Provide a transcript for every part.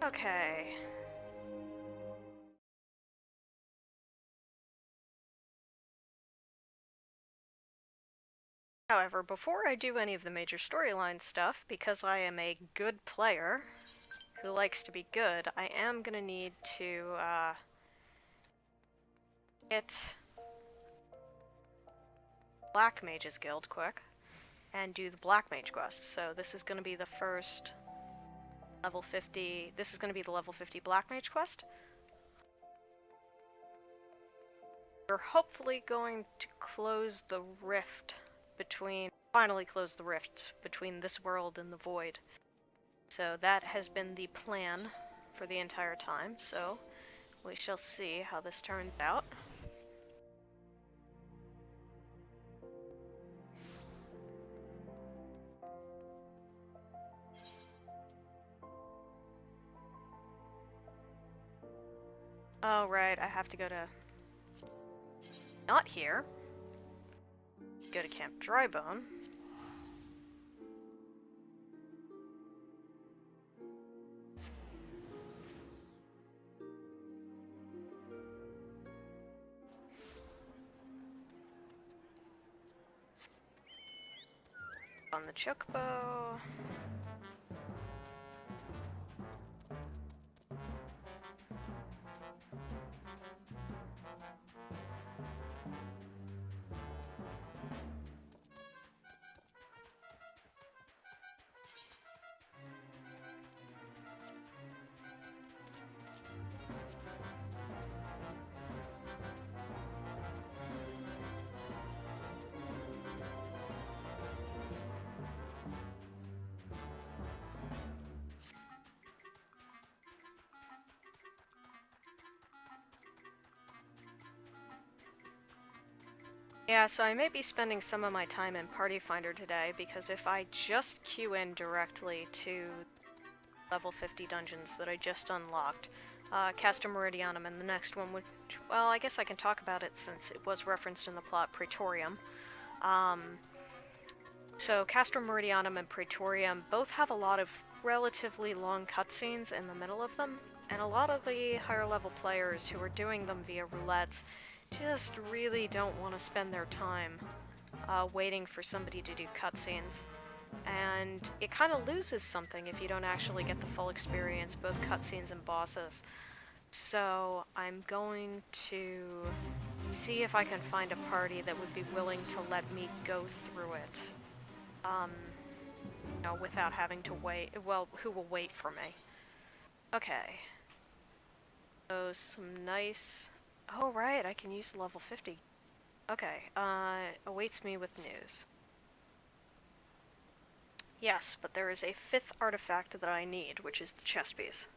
Okay. However, before I do any of the major storyline stuff, because I am a good player who likes to be good, I am gonna need to hit Black Mage's Guild quick and do the Black Mage quest. So this is gonna be the first level 50. This is gonna be the level 50 Black Mage quest. We're hopefully going to close the rift between, finally close the rift between this world and the void. So that has been the plan for the entire time, so we shall see how this turns out. Oh right, I have to go to, not here, go to Camp Drybone. On the Chocobo. Yeah, so I may be spending some of my time in Party Finder today, because if I just queue in directly to level 50 dungeons that I just unlocked, Castrum Meridianum, and the next one, which, well, I guess I can talk about it since it was referenced in the plot, Praetorium. So Castrum Meridianum and Praetorium both have a lot of relatively long cutscenes in the middle of them, and a lot of the higher level players who are doing them via roulettes just really don't want to spend their time waiting for somebody to do cutscenes. And it kind of loses something if you don't actually get the full experience, both cutscenes and bosses. So I'm going to see if I can find a party that would be willing to let me go through it. You know, without having to wait, well, who will wait for me. Okay. So some nice, oh right, I can use the level 50. Okay, awaits me with news. Yes, but there is a 5th artifact that I need, which is the chess piece.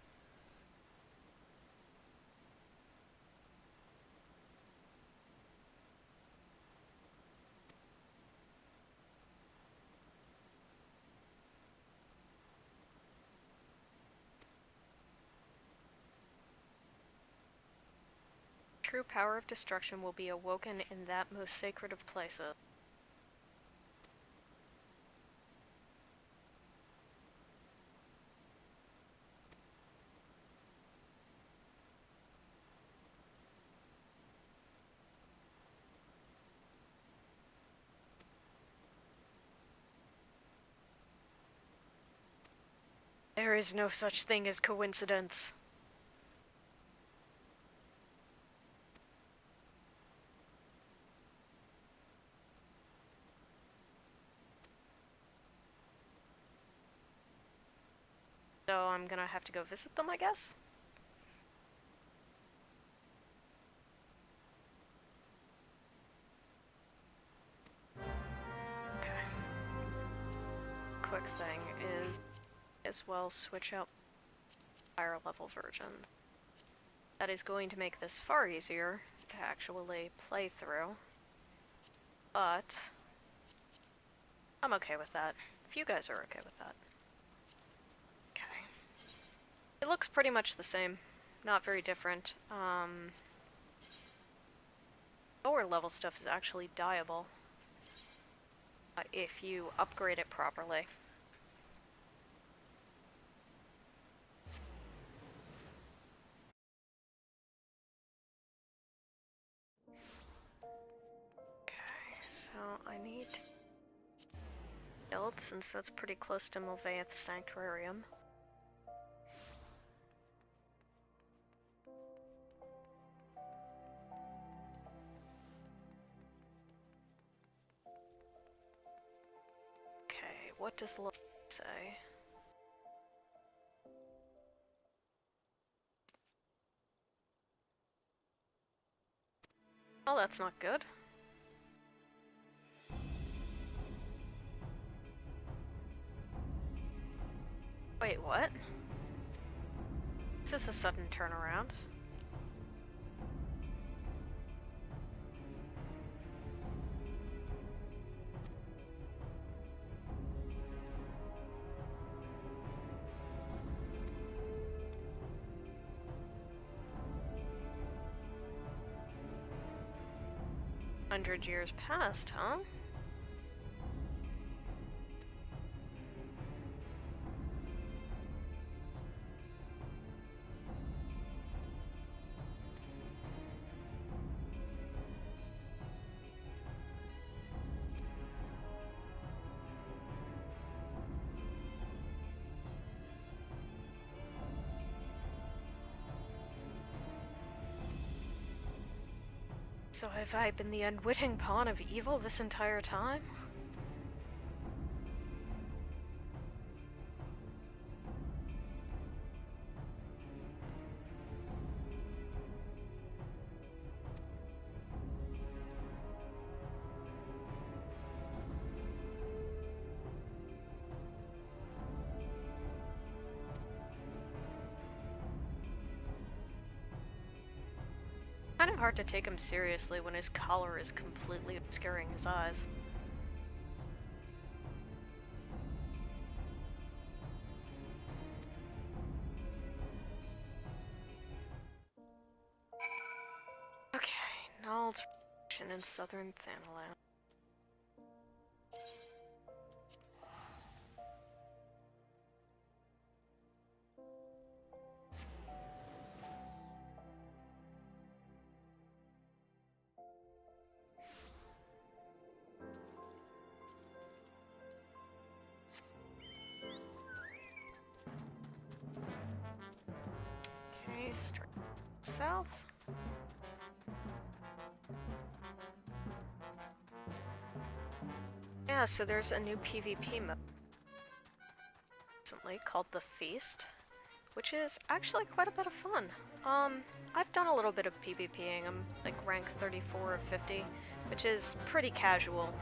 True power of destruction will be awoken in that most sacred of places. There is no such thing as coincidence. So I'm gonna have to go visit them, I guess? Okay. Quick thing is, as well switch out higher level versions. That is going to make this far easier to actually play through. But I'm okay with that. If you guys are okay with that. Okay. It looks pretty much the same. Not very different. Lower level stuff is actually dyeable. If you upgrade it properly. I need to build since that's pretty close to Mulvaeus Sanctuarium. Okay, what does the say? Oh, that's not good. Wait, what? Is this a sudden turnaround? $100 passed, huh? So have I been the unwitting pawn of evil this entire time? Kind of hard to take him seriously when his collar is completely obscuring his eyes. Okay, Nald's in southern Thanalan. Okay, straight south. Yeah, so there's a new PvP mode recently called the Feast, which is actually quite a bit of fun. I've done a little bit of PvPing. I'm like rank 34 of 50, which is pretty casual,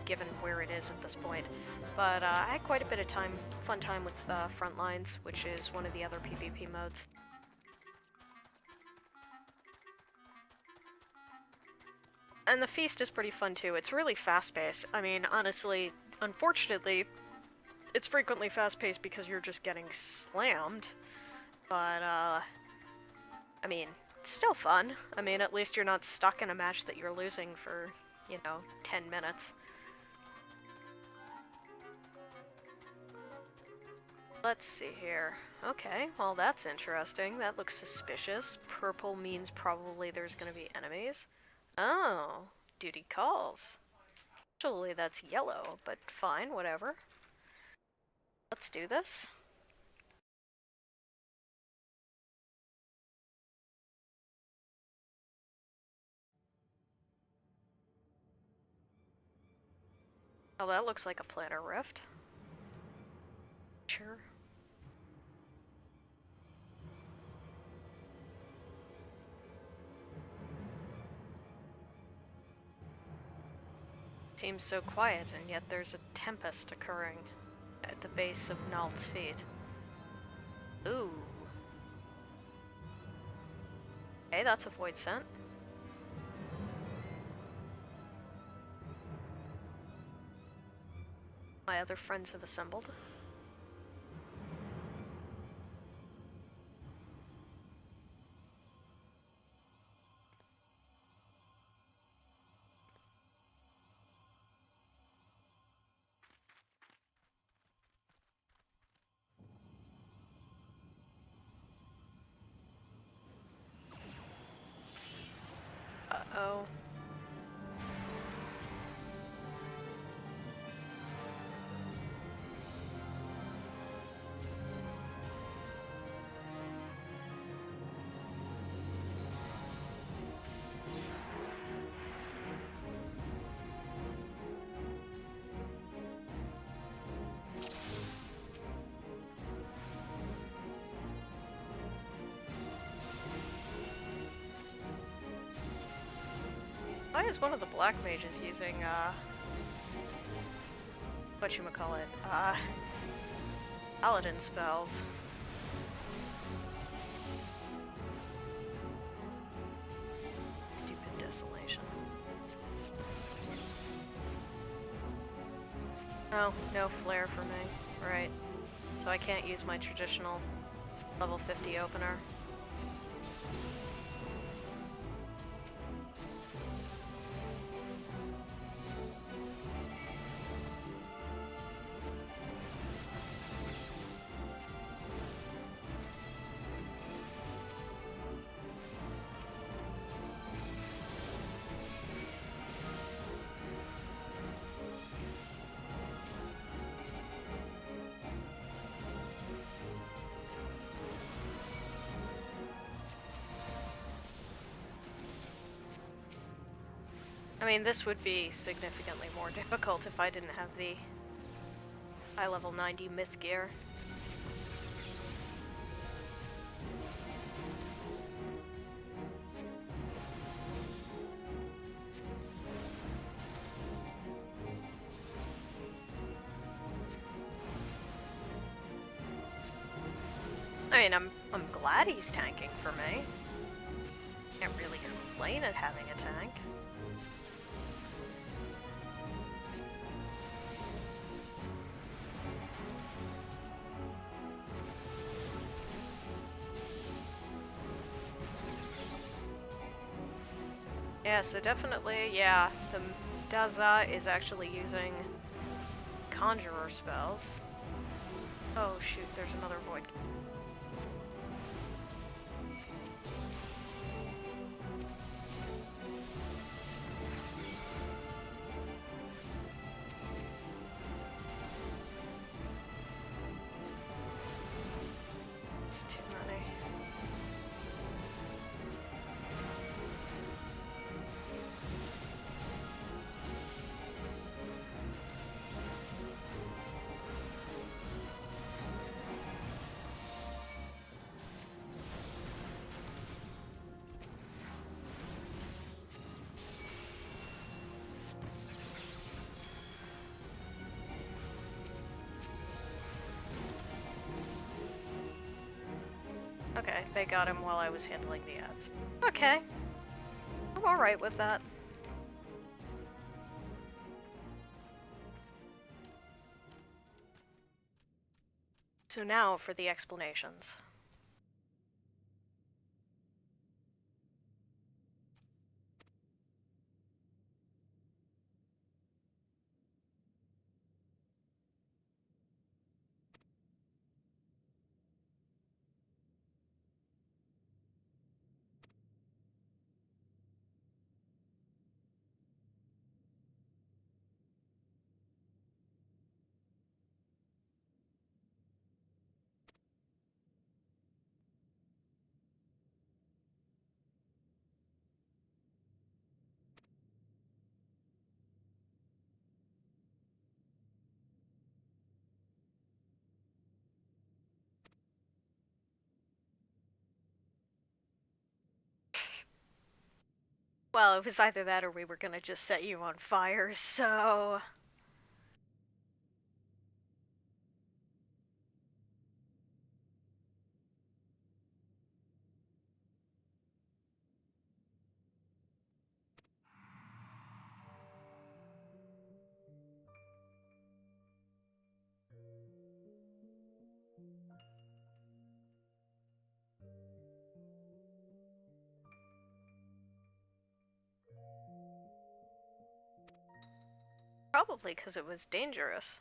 given where it is at this point. But I had quite a bit of fun time with Frontlines, which is one of the other PvP modes. And the Feast is pretty fun too. It's really fast-paced. I mean, honestly, unfortunately, it's frequently fast-paced because you're just getting slammed. But, I mean, it's still fun. I mean, at least you're not stuck in a match that you're losing for, 10 minutes. Let's see here. Okay, well that's interesting. That looks suspicious. Purple means probably there's gonna be enemies. Oh, duty calls. Actually, that's yellow, but fine, whatever. Let's do this. Oh, that looks like a planar rift. Sure. Seems so quiet, and yet there's a tempest occurring at the base of Nald's feet. Ooh. Okay, that's a void scent. My other friends have assembled. Uh-oh. is one of the black mages using, whatchamacallit, paladin spells? Stupid desolation. Oh, no flare for me. Right. So I can't use my traditional level 50 opener. I mean, this would be significantly more difficult if I didn't have the high level 90 myth gear. I mean, I'm glad he's tanking for me. Can't really complain at having a tank. Yeah, so definitely, yeah, the Daza is actually using Conjurer spells. Oh shoot, there's another void. It's too many. Okay, they got him while I was handling the ads. Okay. I'm alright with that. So now for the explanations. Well, it was either that or we were gonna just set you on fire, so... Probably because it was dangerous.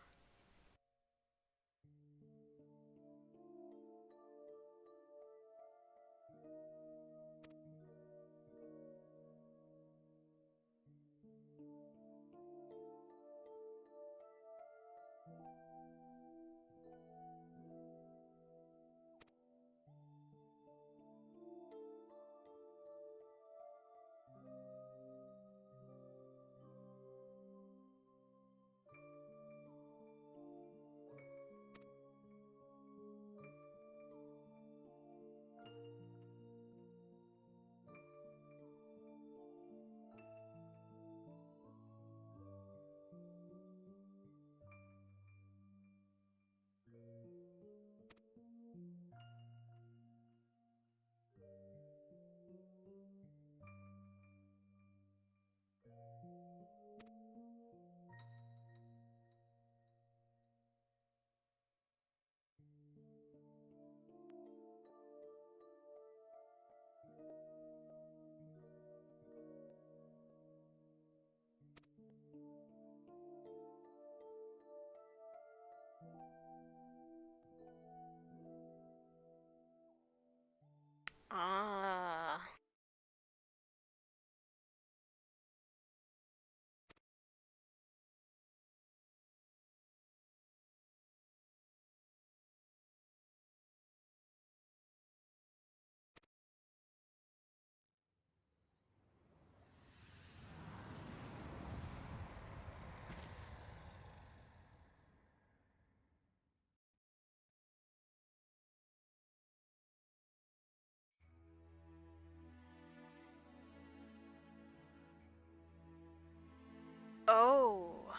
Oh.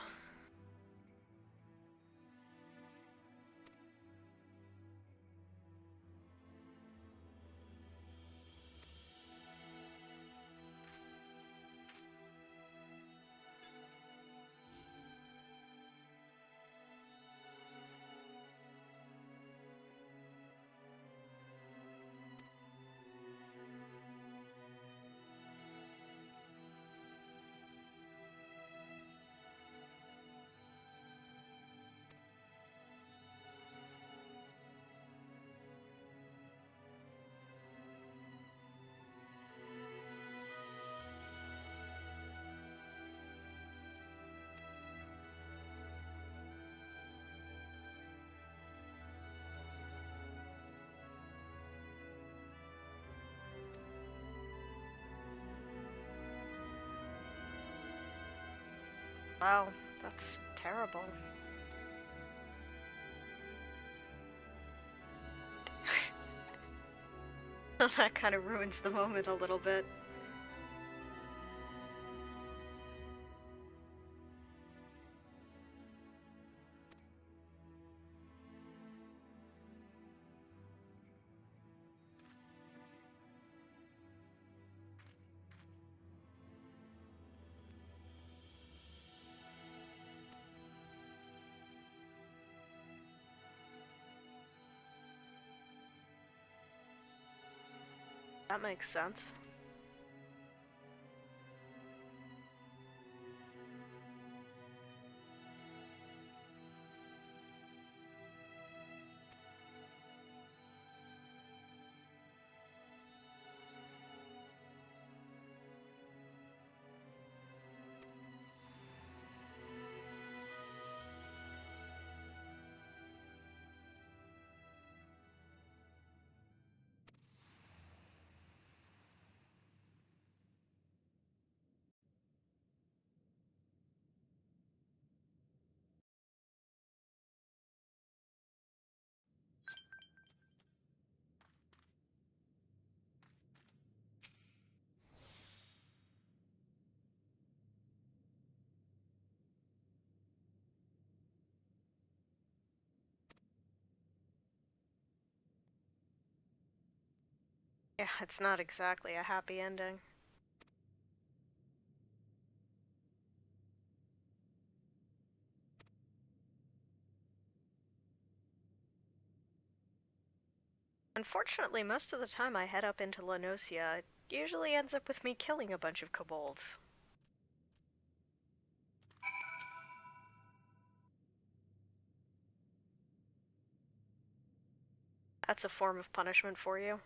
Wow, that's terrible. That kind of ruins the moment a little bit. That makes sense. Yeah, it's not exactly a happy ending. Unfortunately, most of the time I head up into Lenosia, it usually ends up with me killing a bunch of kobolds. That's a form of punishment for you.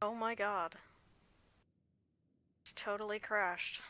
Oh my god. It's totally crashed.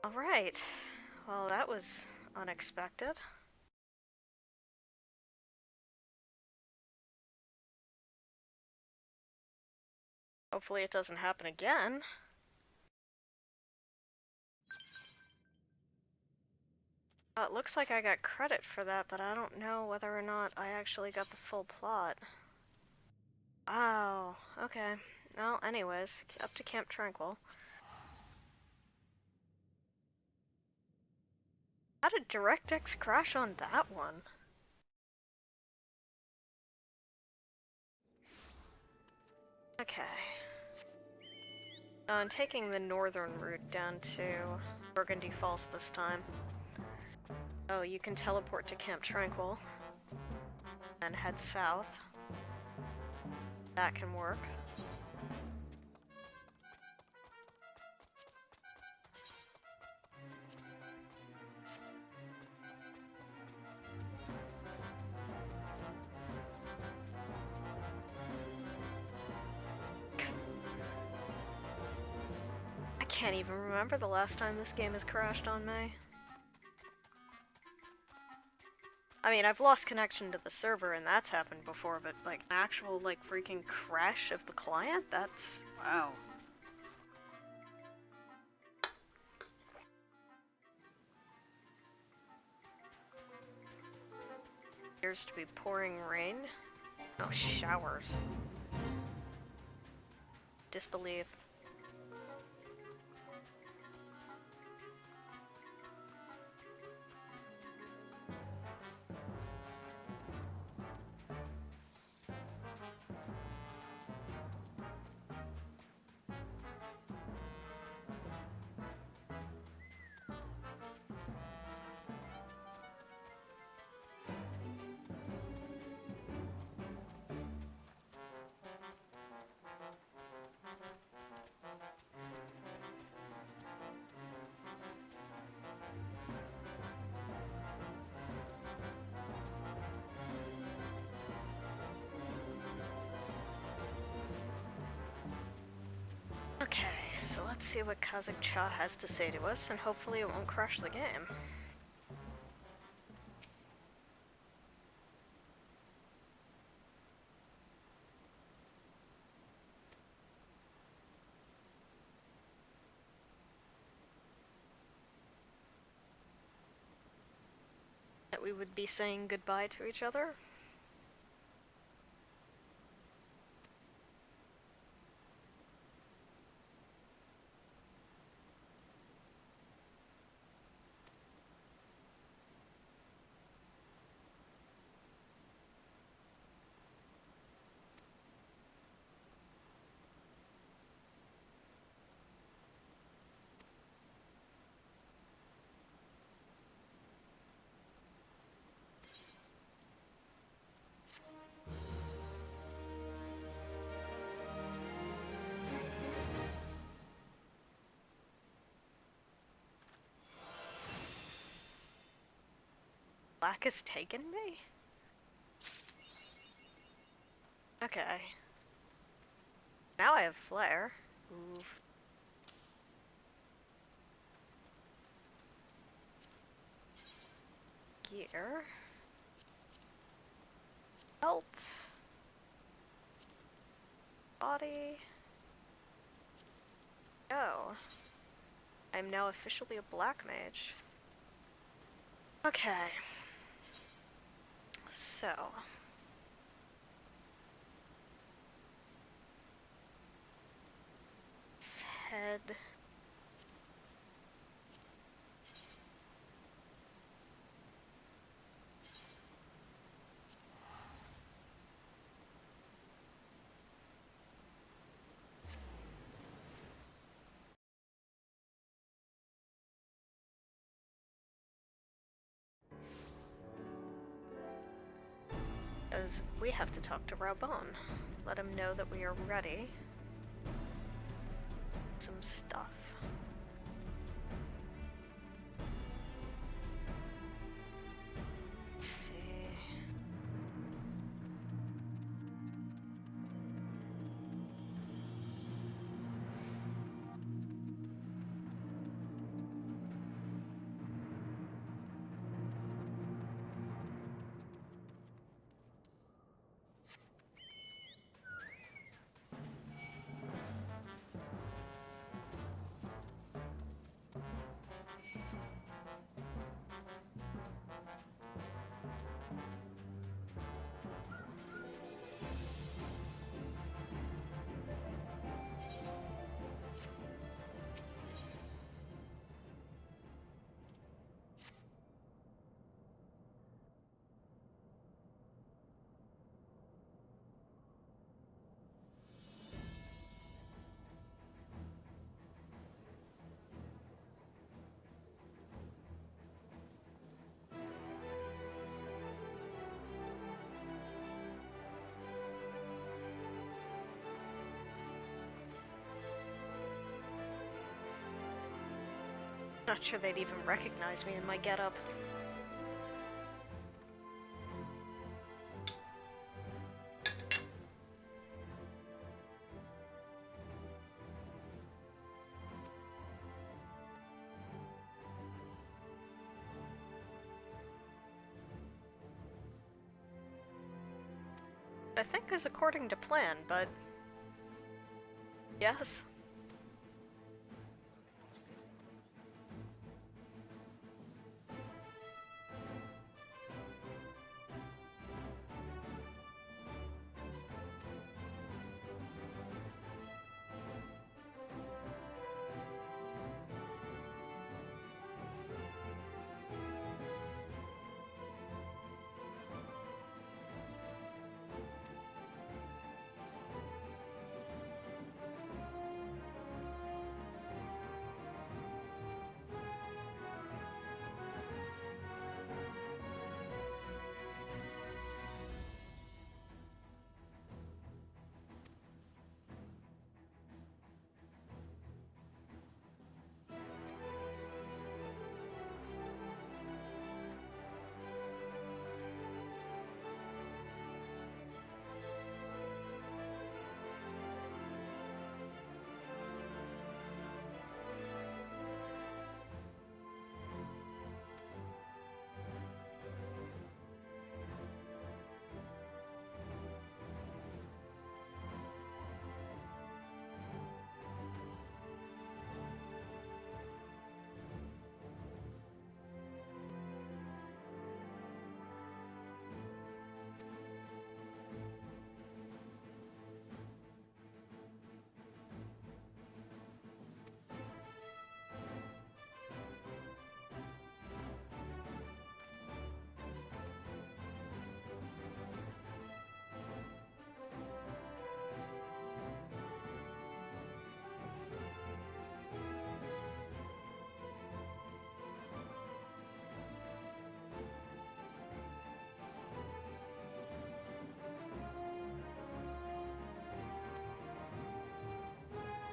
Alright. Well, that was unexpected. Hopefully it doesn't happen again. It looks like I got credit for that, but I don't know whether or not I actually got the full plot. Oh, okay. Well, anyways, up to Camp Tranquil. How did DirectX crash on that one? Okay. I'm taking the northern route down to Burgundy Falls this time. Oh, you can teleport to Camp Tranquil and head south. That can work. I can't even remember the last time this game has crashed on me. I mean, I've lost connection to the server and that's happened before, but like an actual like freaking crash of the client? That's... wow. Appears to be pouring rain. Oh, showers. Disbelief. Okay, so let's see what Kazakh Cha has to say to us, and hopefully it won't crash the game. That we would be saying goodbye to each other? Black has taken me? Okay. Now I have flare. Oof. Gear. Belt. Body. Oh. I'm now officially a black mage. Okay. So. Let's head... As we have to talk to Raen. Let him know that we are ready. Some stuff. Let's see. Not sure they'd even recognize me in my getup. I think is according to plan, but... yes.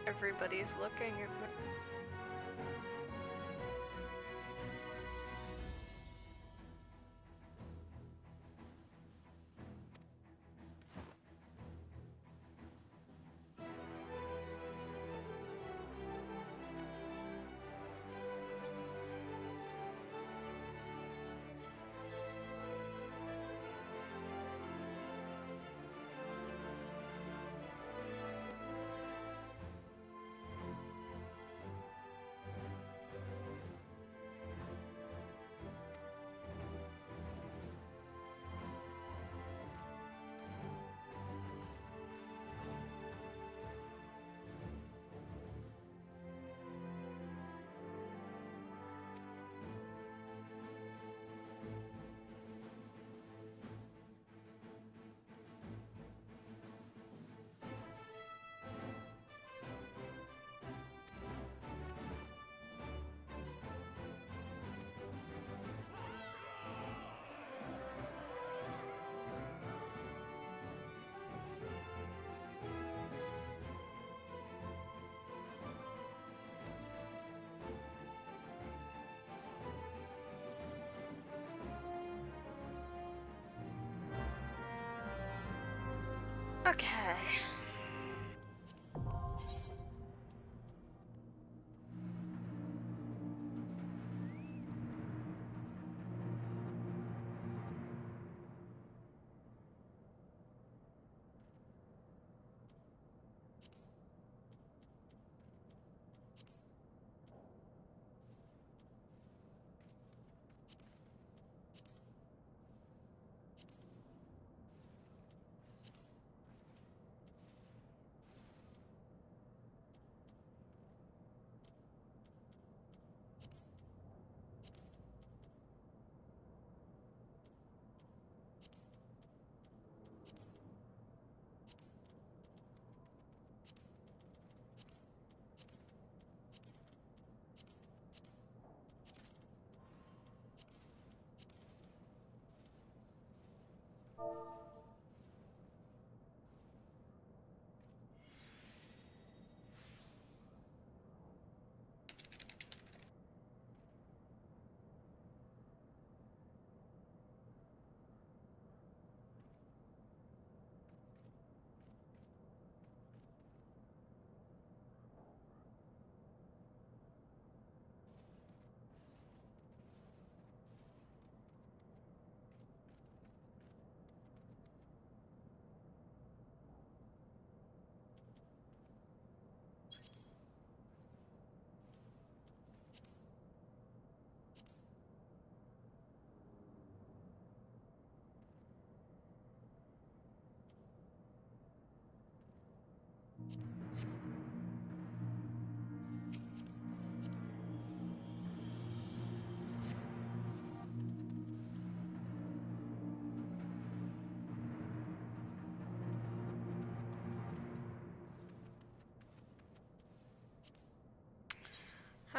Everybody's looking at me. Okay.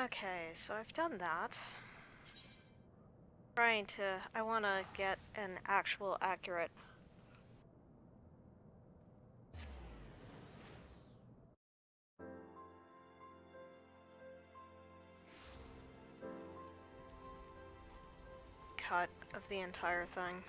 Okay, so I've done that. I want to get an actual accurate cut of the entire thing.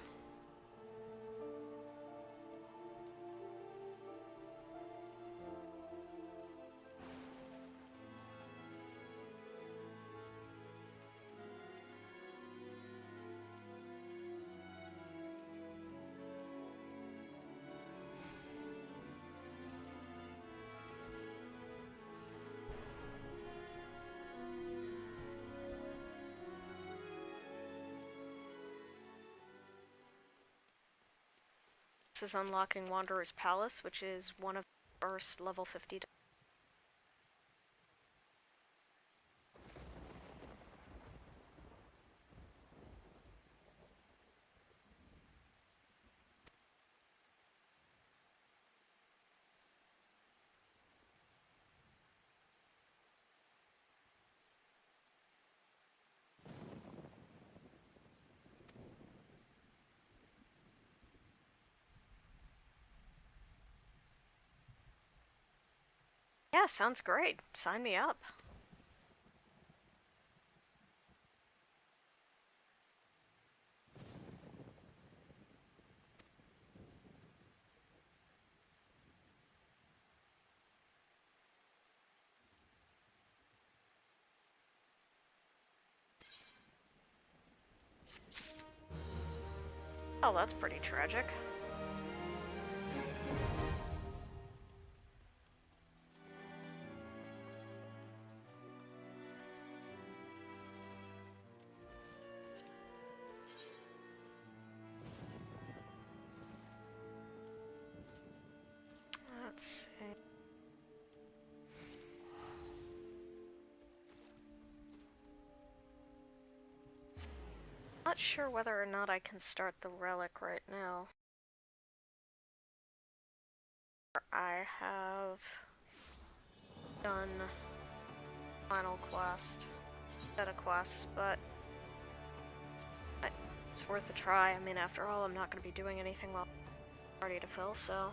This is unlocking Wanderer's Palace, which is one of the first level 50. Yeah, sounds great. Sign me up. Oh, that's pretty tragic. Let's see. Not sure whether or not I can start the relic right now. I have done final quest, set of quests, but it's worth a try. I mean, after all, I'm not going to be doing anything while I'm ready to fill, so.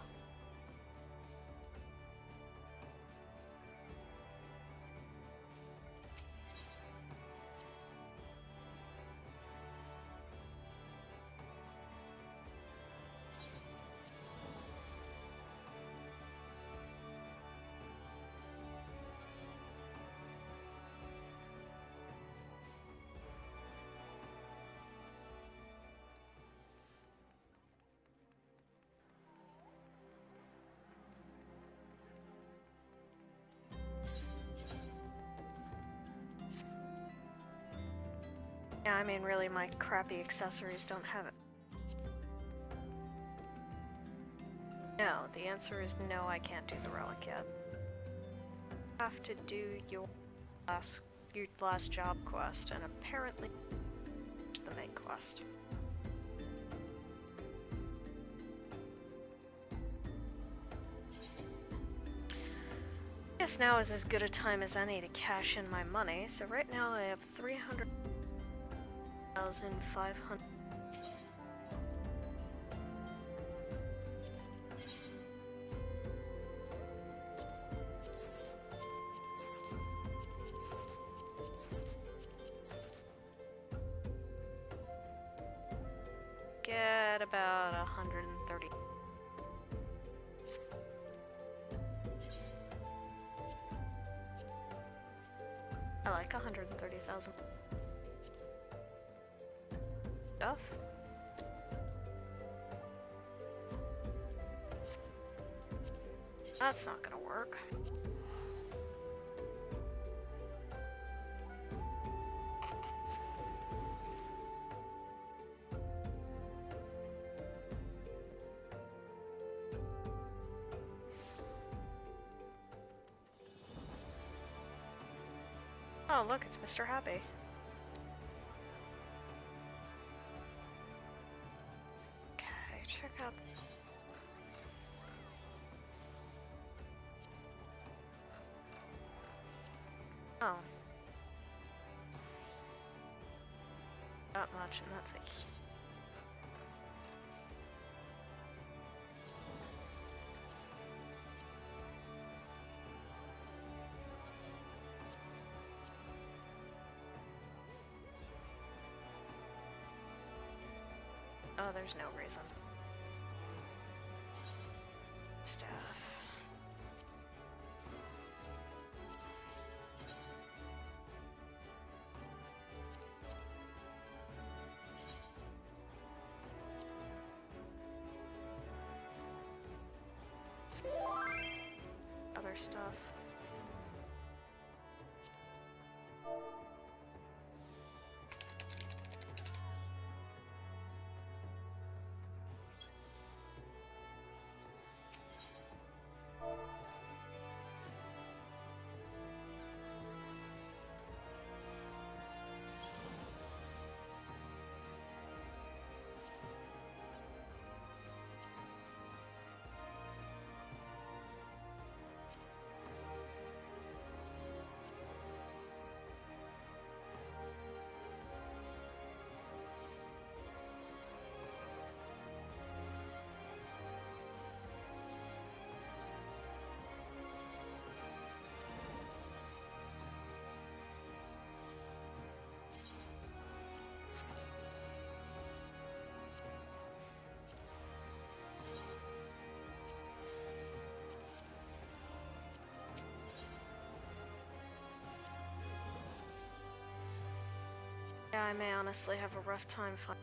Yeah, I mean, really, my crappy accessories don't have it. No, the answer is no, I can't do the relic yet. You have to do your last job quest, and apparently the main quest. I guess now is as good a time as any to cash in my money, so right now I have 300,500. Get about 130. I like 130,000 stuff. That's not gonna work. Oh, look, it's Mr. Happy. Okay, check out. Oh. that much, and that's a oh, there's no reason. Staff. Other stuff. Yeah, I may honestly have a rough time finding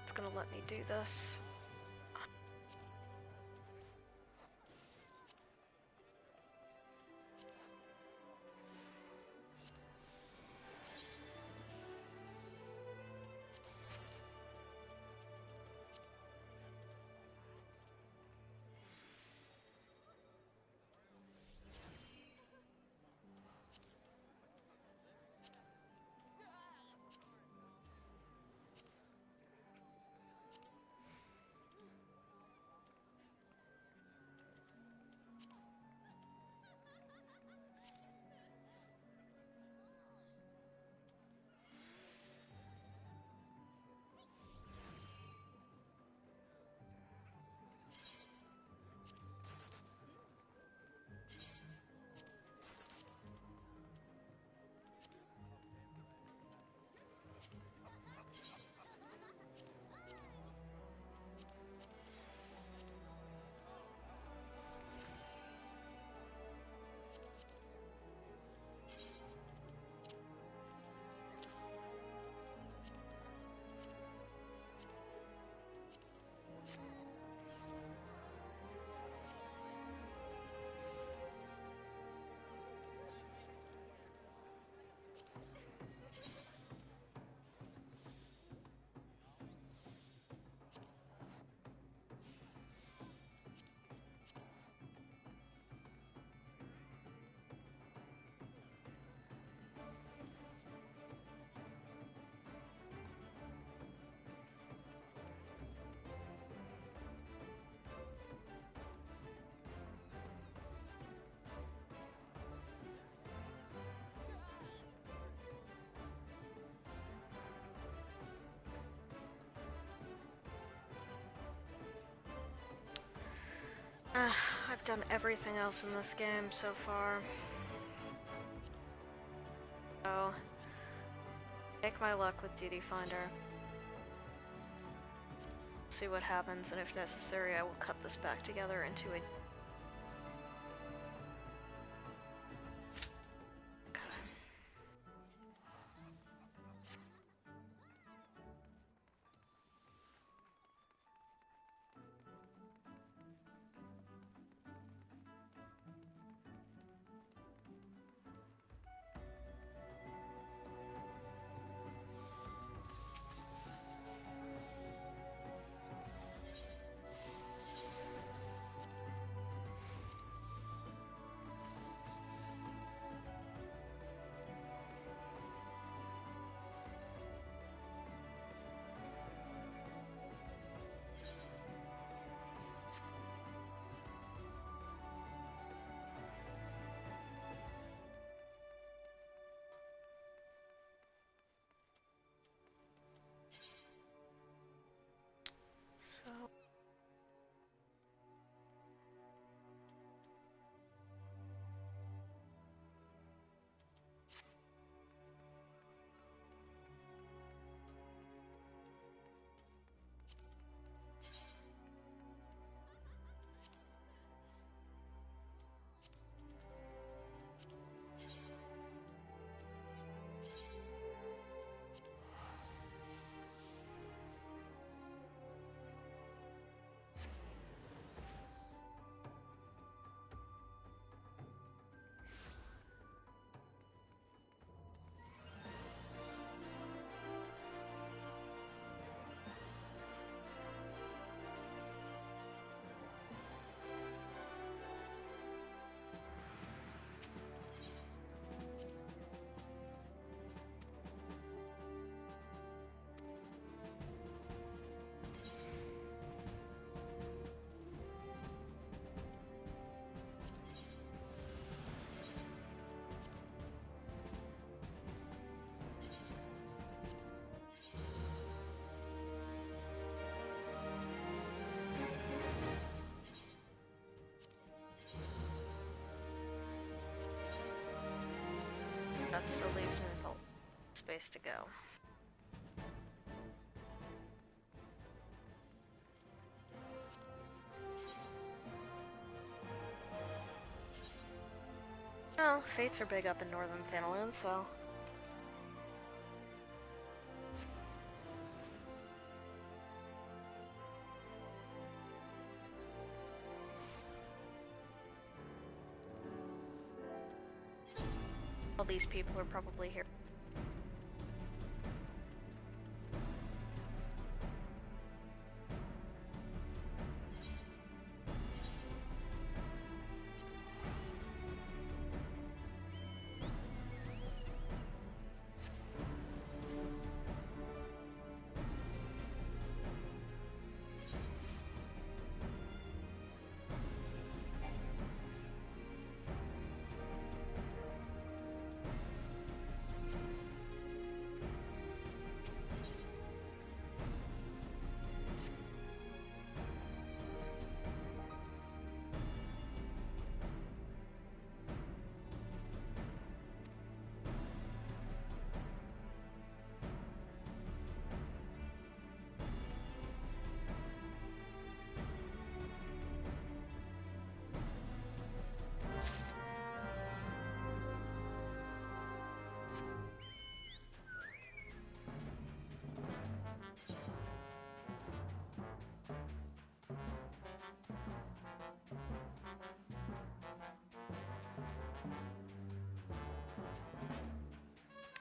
it's gonna let me do this. I've done everything else in this game so far. So, take my luck with Duty Finder. See what happens, and if necessary, I will cut this back together into a... that still leaves me with a lot of space to go. Well, fates are big up in northern Finland, so... all these people are probably here.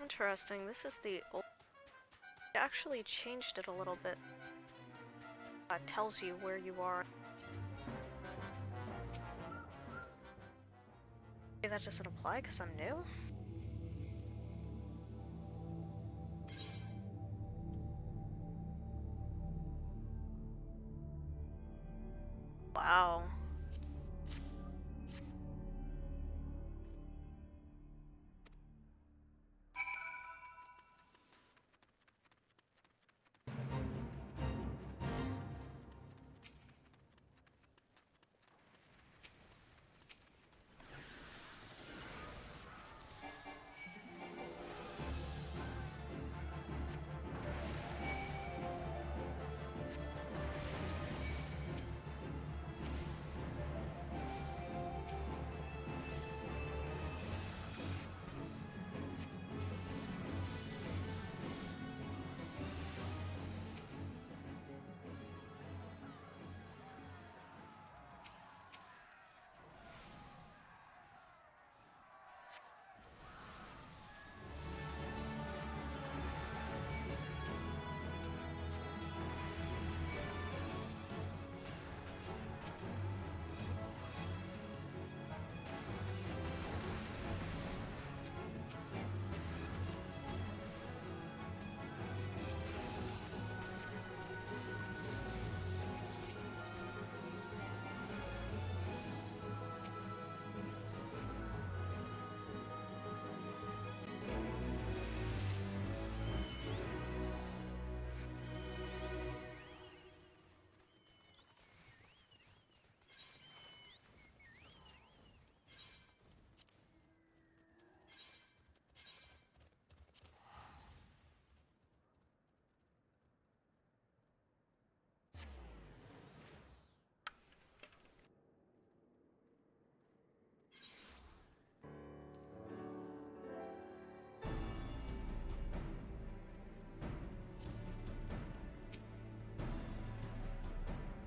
Interesting, this is the old... It actually changed it a little bit. It tells you where you are. Maybe that doesn't apply because I'm new? Wow.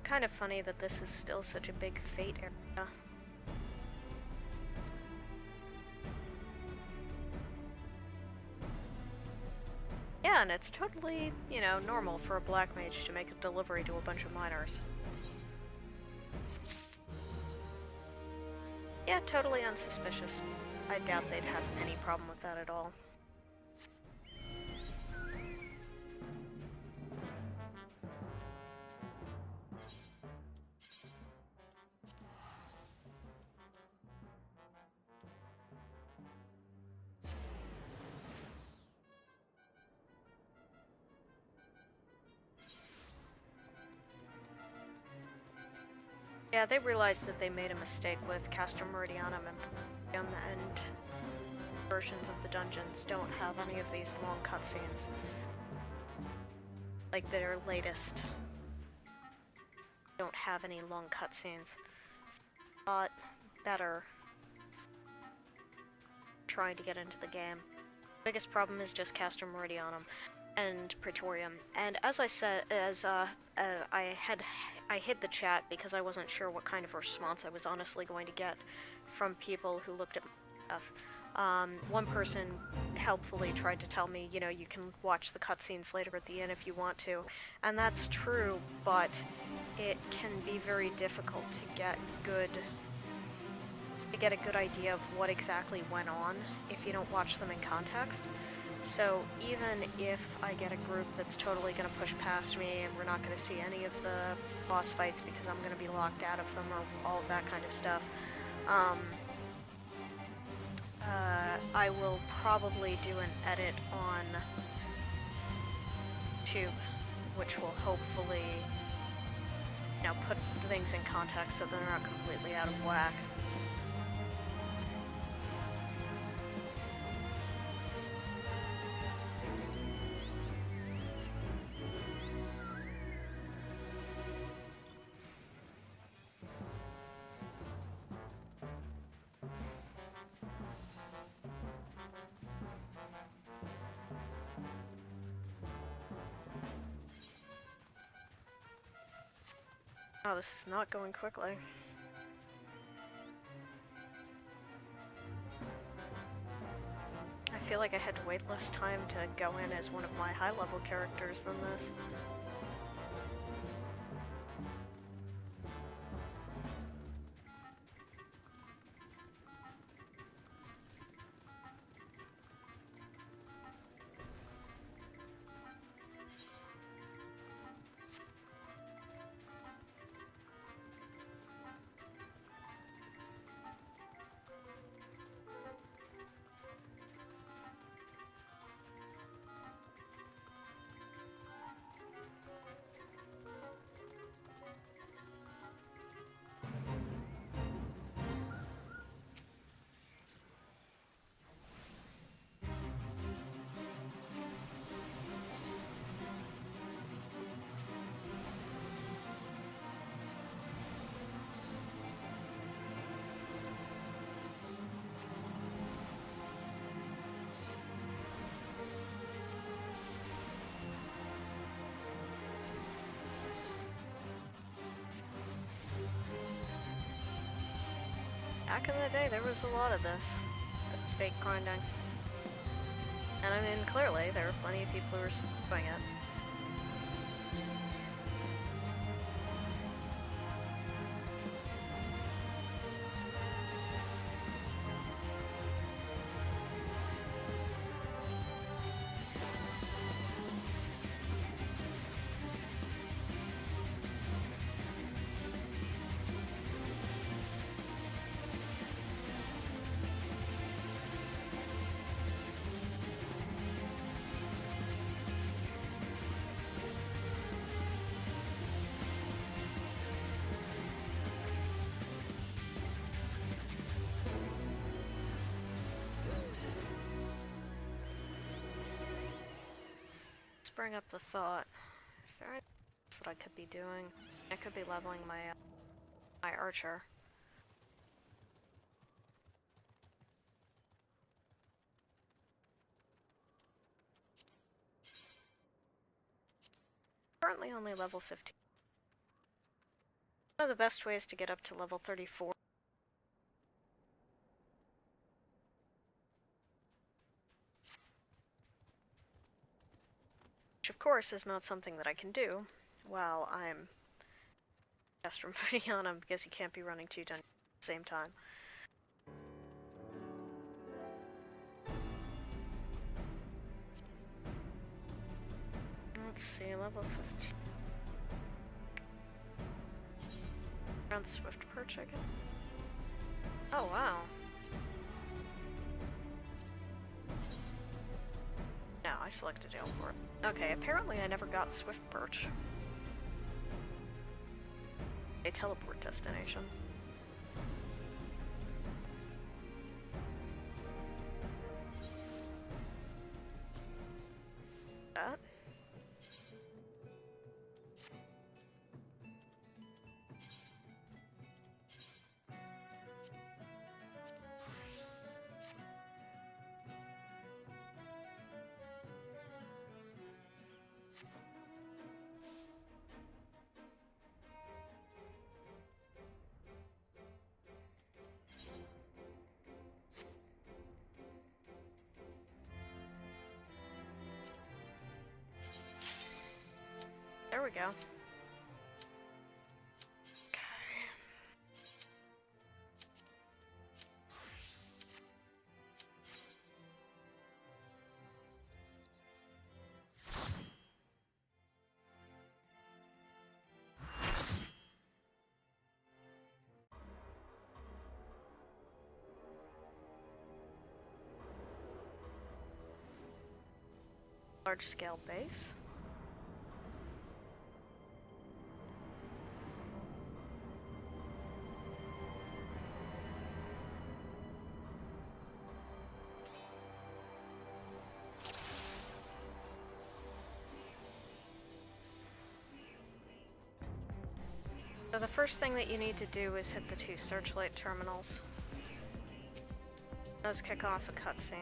Kind of funny that this is still such a big fate area. Yeah, and it's totally, you know, normal for a black mage to make a delivery to a bunch of miners. Yeah, totally unsuspicious. I doubt they'd have any problem with that at all. Yeah, they realized that they made a mistake with Castrum Meridianum and versions of the dungeons don't have any of these long cutscenes. Like their latest don't have any long cutscenes. It's a lot better trying to get into the game. Biggest problem is just Castrum Meridianum and Praetorium. And as I said, I hid the chat because I wasn't sure what kind of response I was honestly going to get from people who looked at my stuff. One person helpfully tried to tell me, you know, you can watch the cutscenes later at the end if you want to, and that's true, but it can be very difficult to get a good idea of what exactly went on if you don't watch them in context. So even if I get a group that's totally going to push past me and we're not going to see any of the boss fights because I'm going to be locked out of them or all of that kind of stuff, I will probably do an edit on YouTube, which will hopefully, you know, put things in context so they're not completely out of whack. Oh, this is not going quickly. I feel like I had to wait less time to go in as one of my high-level characters than this. Back in the day, there was a lot of this. That's fake grinding. And I mean, clearly, there are plenty of people who are doing it. Bring up the thought. Is there anything else that I could be doing? I could be leveling my archer. Currently only level 15. One of the best ways to get up to level 34. Which of course is not something that I can do while I'm Castrum Meridianum, because you can't be running two dungeons at the same time. Let's see, level 15. Around Swift Perch, I guess. Oh wow. No, I selected Ailport. Okay, apparently I never got Swift Perch. A teleport destination. we go. Large-scale base. So the first thing that you need to do is hit the 2 searchlight terminals. Those kick off a cutscene.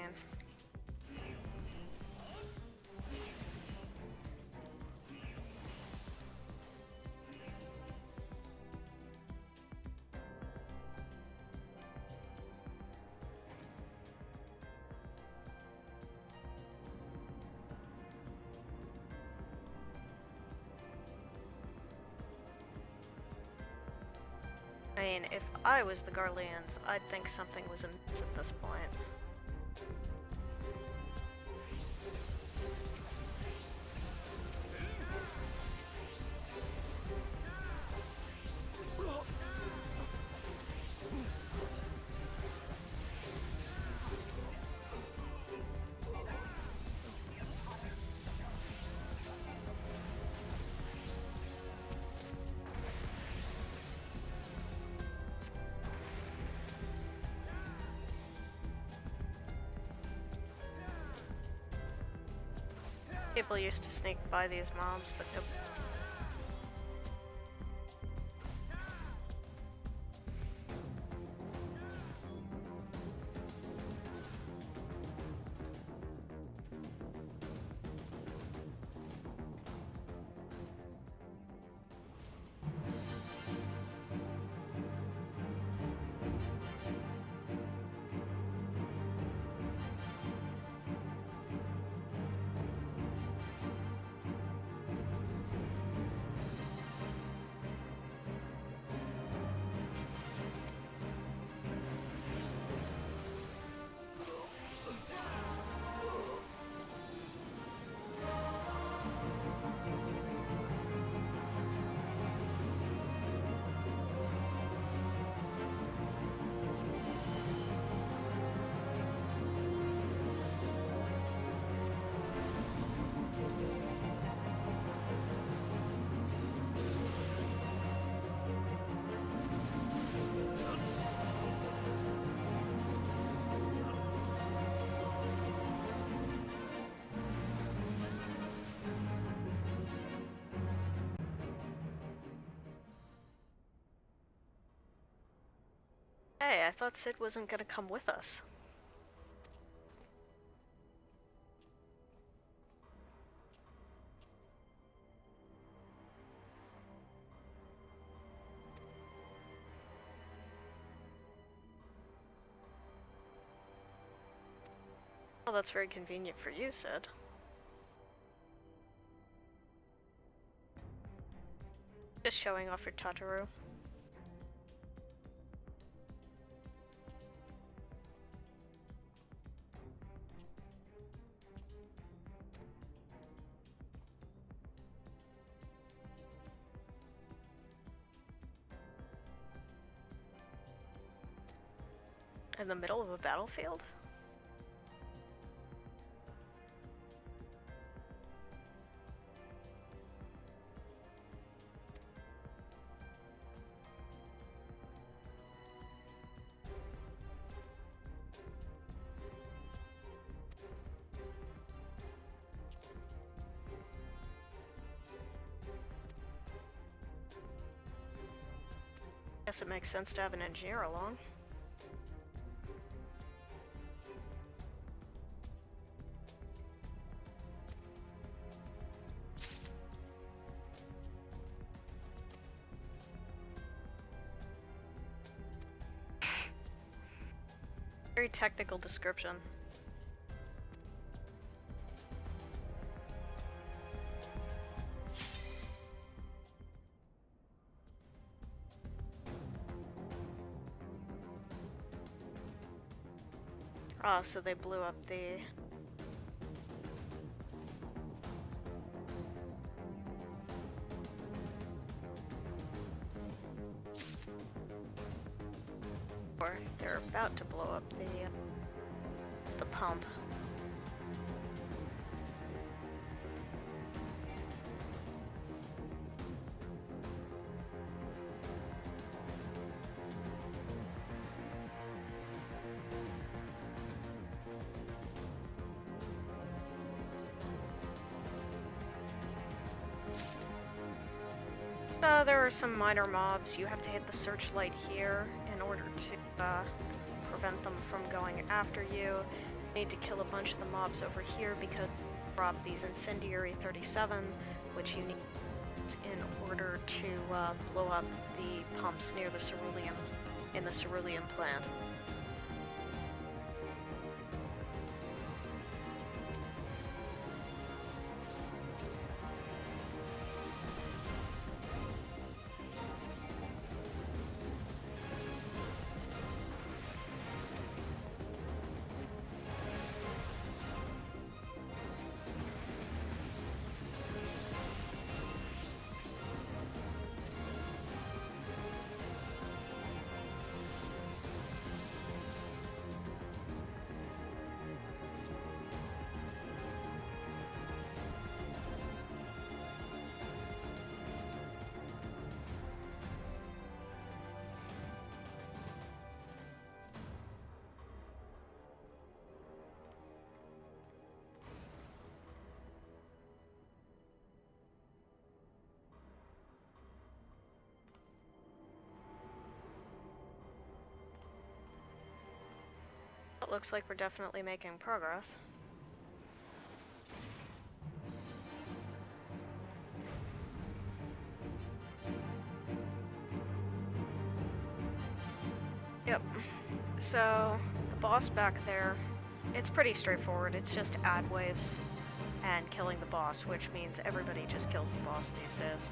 I mean, if I was the Garleans, I'd think something was amiss at this point. People used to sneak by these mobs, but nope. Hey, I thought Sid wasn't gonna come with us. Well, that's very convenient for you, Sid. Just showing off your Tataru. In the middle of a battlefield? Guess it makes sense to have an engineer along. Very technical description. Ah, so they blew up the... Or they're about to blow up the pump. There are some minor mobs. You have to hit the searchlight here in order to prevent them from going after you. You need to kill a bunch of the mobs over here because they drop these incendiary 37, which you need in order to blow up the pumps near the cerulean, in the cerulean plant. It looks like we're definitely making progress. Yep. So, the boss back there, it's pretty straightforward. It's just ad waves and killing the boss, which means everybody just kills the boss these days.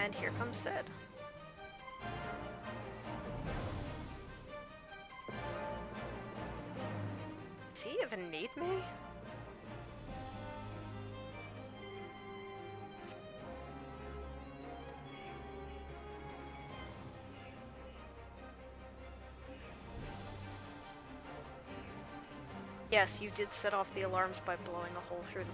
And here comes Sid. Does he even need me? Yes, you did set off the alarms by blowing a hole through them.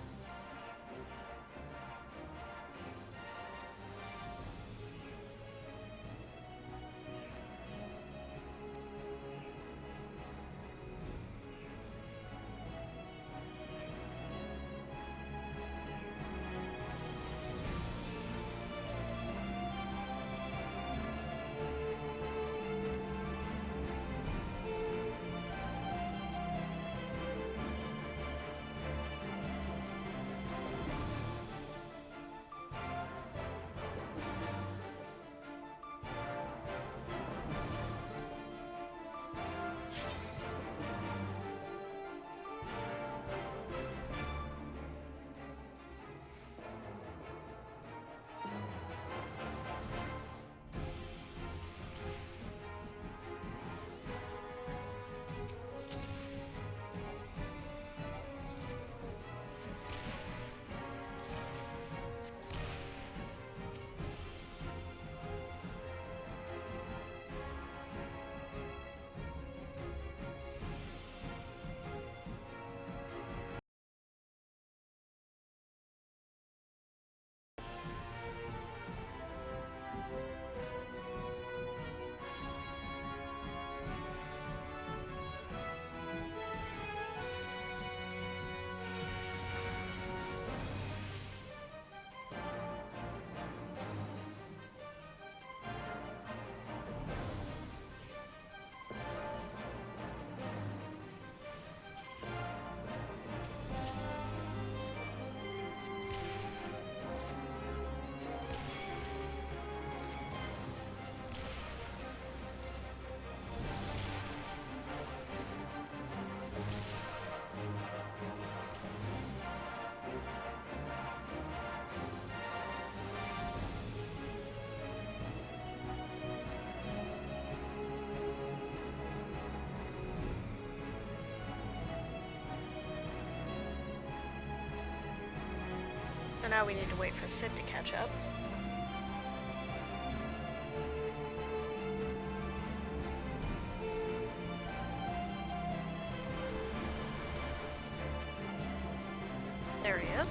now we need to wait for Sid to catch up. There he is.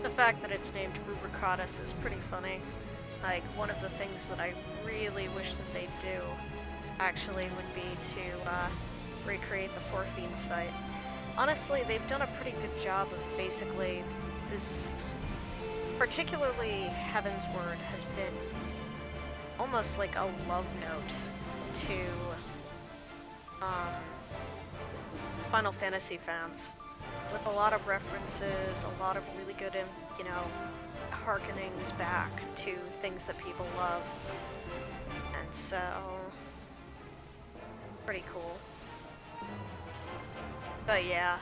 The fact that it's named Rubricatus is pretty funny. Like, one of the things that I really wish that they'd do, actually, would be to recreate the Four Fiends fight. Honestly, they've done a pretty good job of basically this, particularly Heaven's Word has been almost like a love note to Final Fantasy fans. With a lot of references, a lot of really good, you know, harkenings back to things that people love. And so, pretty cool. But yeah.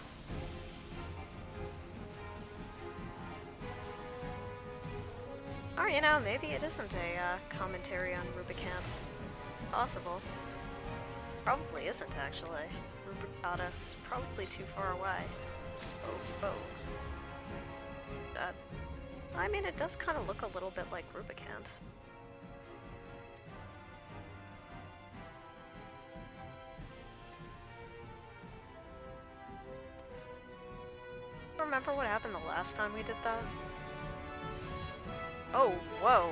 Or, you know, maybe it isn't a commentary on Rubicant. Possible. Probably isn't, actually. Rubricatus, probably too far away. Oh, oh. That. I mean, it does kind of look a little bit like Rubicant. Remember what happened the last time we did that? Oh, whoa.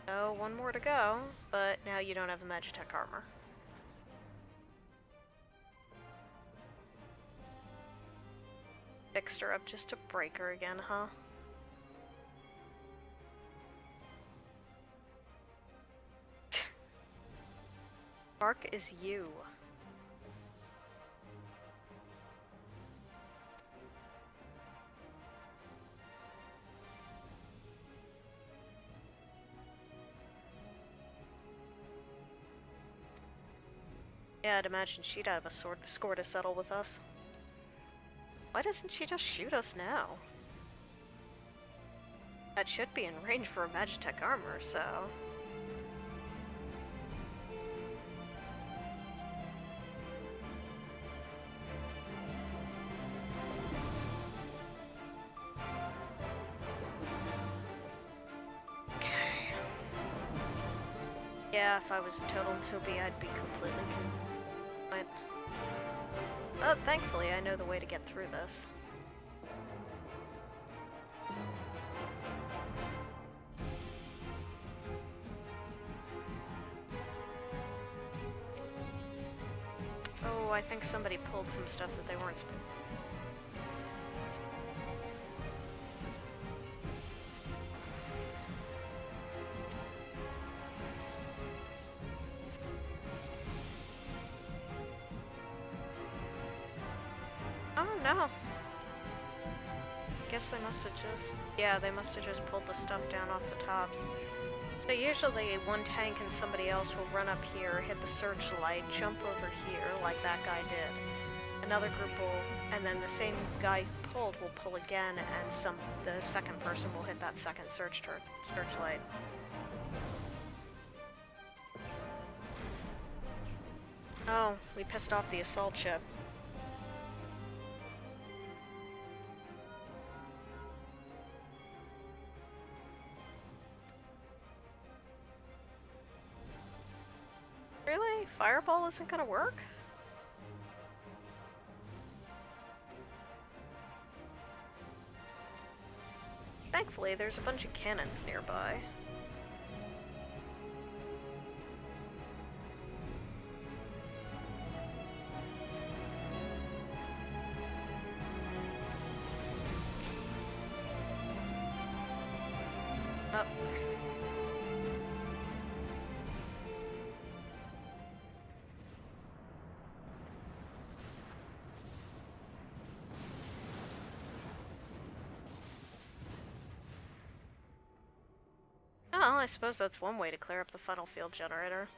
So, one more to go, but now you don't have a Magitech armor. Fixed her up just to break her again, huh? Mark is you. Yeah, I'd imagine she'd have a score to settle with us. Why doesn't she just shoot us now? That should be in range for a Magitech armor, so... Okay. Yeah, if I was a total newbie, I'd be completely But thankfully, I know the way to get through this. Oh, I think somebody pulled some stuff that they weren't supposed to. guess they must have just... Yeah, they must have just pulled the stuff down off the tops. So usually one tank and somebody else will run up here, hit the searchlight, jump over here like that guy did. Another group will, and then the same guy who pulled will pull again, and the second person will hit that second searchlight. Oh, we pissed off the assault ship. Really? Fireball isn't gonna work? Thankfully, there's a bunch of cannons nearby. Oh. Well, I suppose that's one way to clear up the funnel field generator.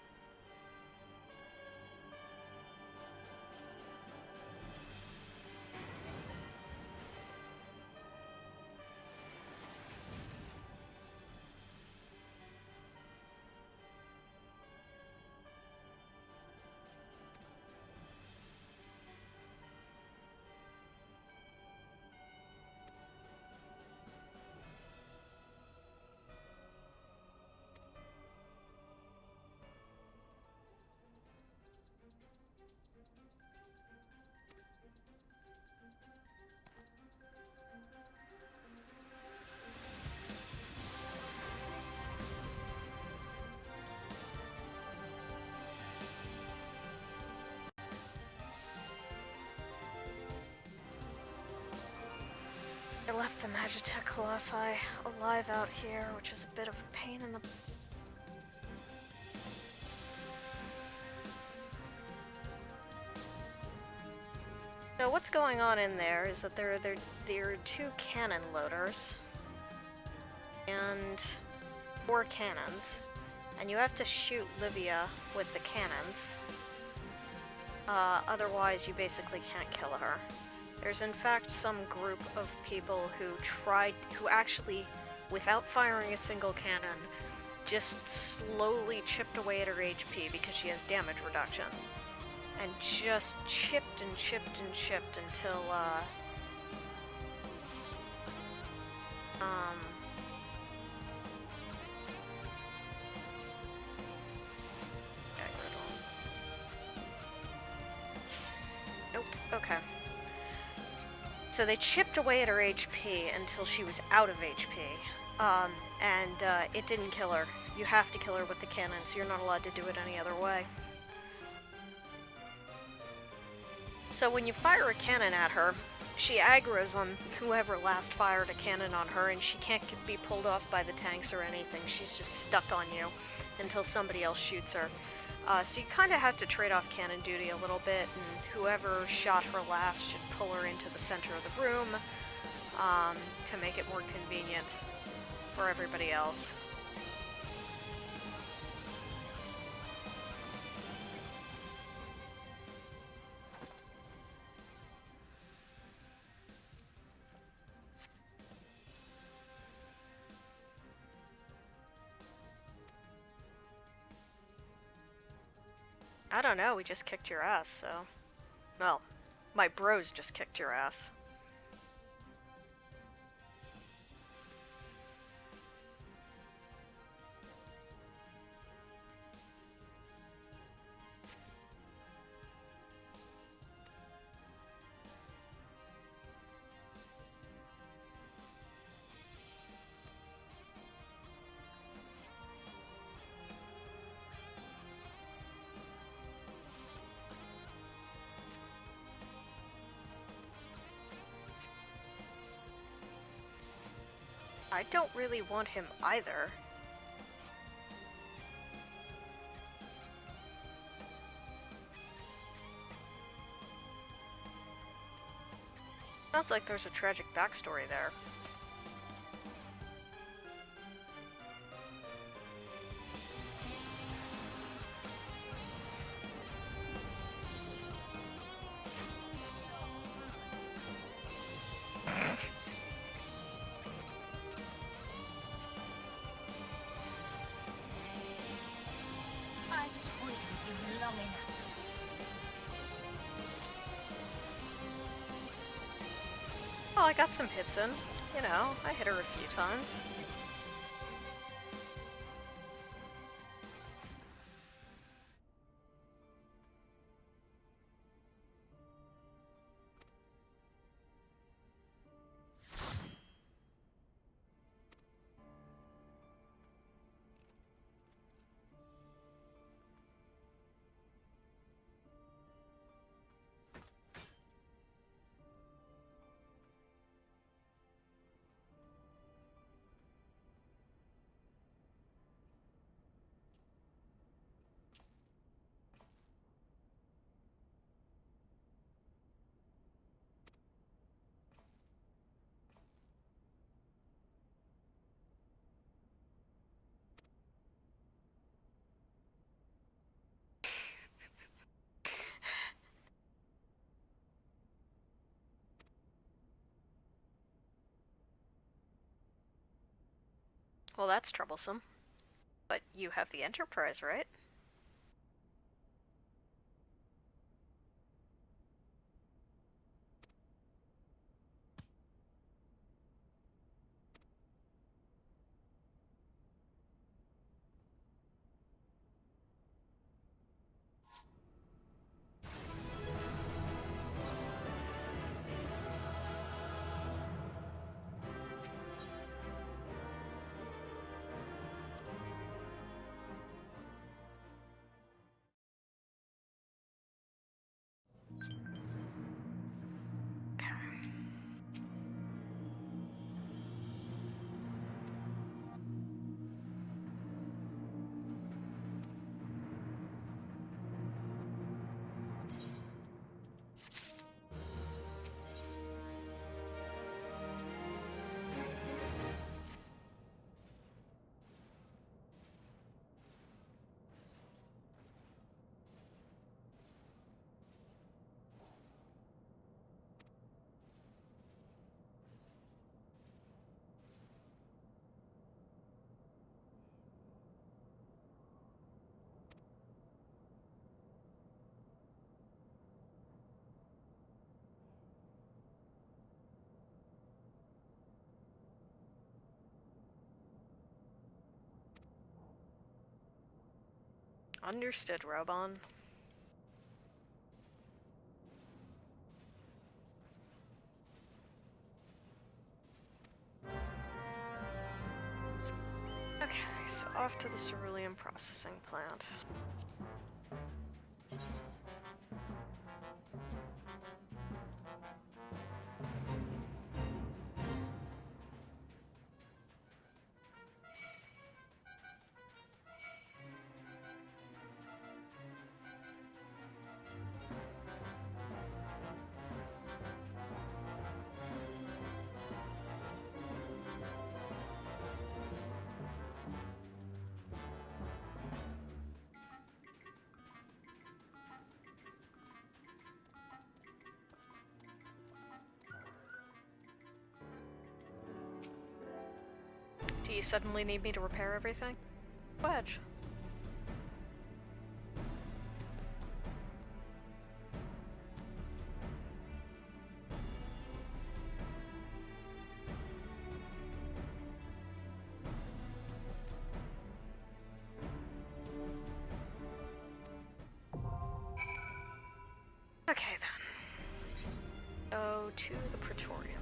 I left the Magitech Colossi alive out here, which is a bit of a pain in the... So what's going on in there is that there are two cannon loaders and 4 cannons, and you have to shoot Livia with the cannons. Otherwise you basically can't kill her. There's in fact some group of people who actually, without firing a single cannon, just slowly chipped away at her HP because she has damage reduction. And just chipped and chipped and chipped until, Nope, okay. So they chipped away at her HP until she was out of HP, and it didn't kill her. You have to kill her with the cannons. You're not allowed to do it any other way. So when you fire a cannon at her, she aggroes on whoever last fired a cannon on her, and she can't be pulled off by the tanks or anything. She's just stuck on you until somebody else shoots her. So you kind of have to trade off cannon duty a little bit, and whoever shot her last should pull her into the center of the room to make it more convenient for everybody else. I don't know, we just kicked your ass, so... Well, my bros just kicked your ass. I don't really want him either. Sounds like there's a tragic backstory there. Oh, I got some hits in. You know, I hit her a few times. Well, that's troublesome. But you have the Enterprise, right? Understood, Robon. Okay, so off to the cerulean processing plant. Do you suddenly need me to repair everything? Wedge. Okay then. Go to the Praetorium.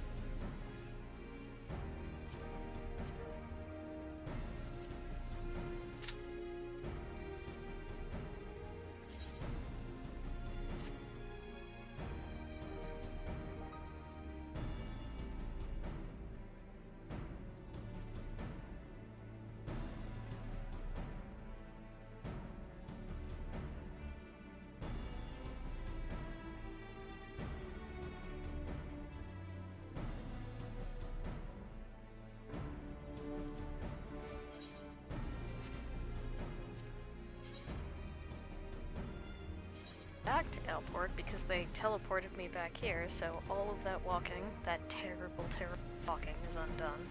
back to airport because they teleported me back here, so all of that walking, that terrible, terrible walking, is undone.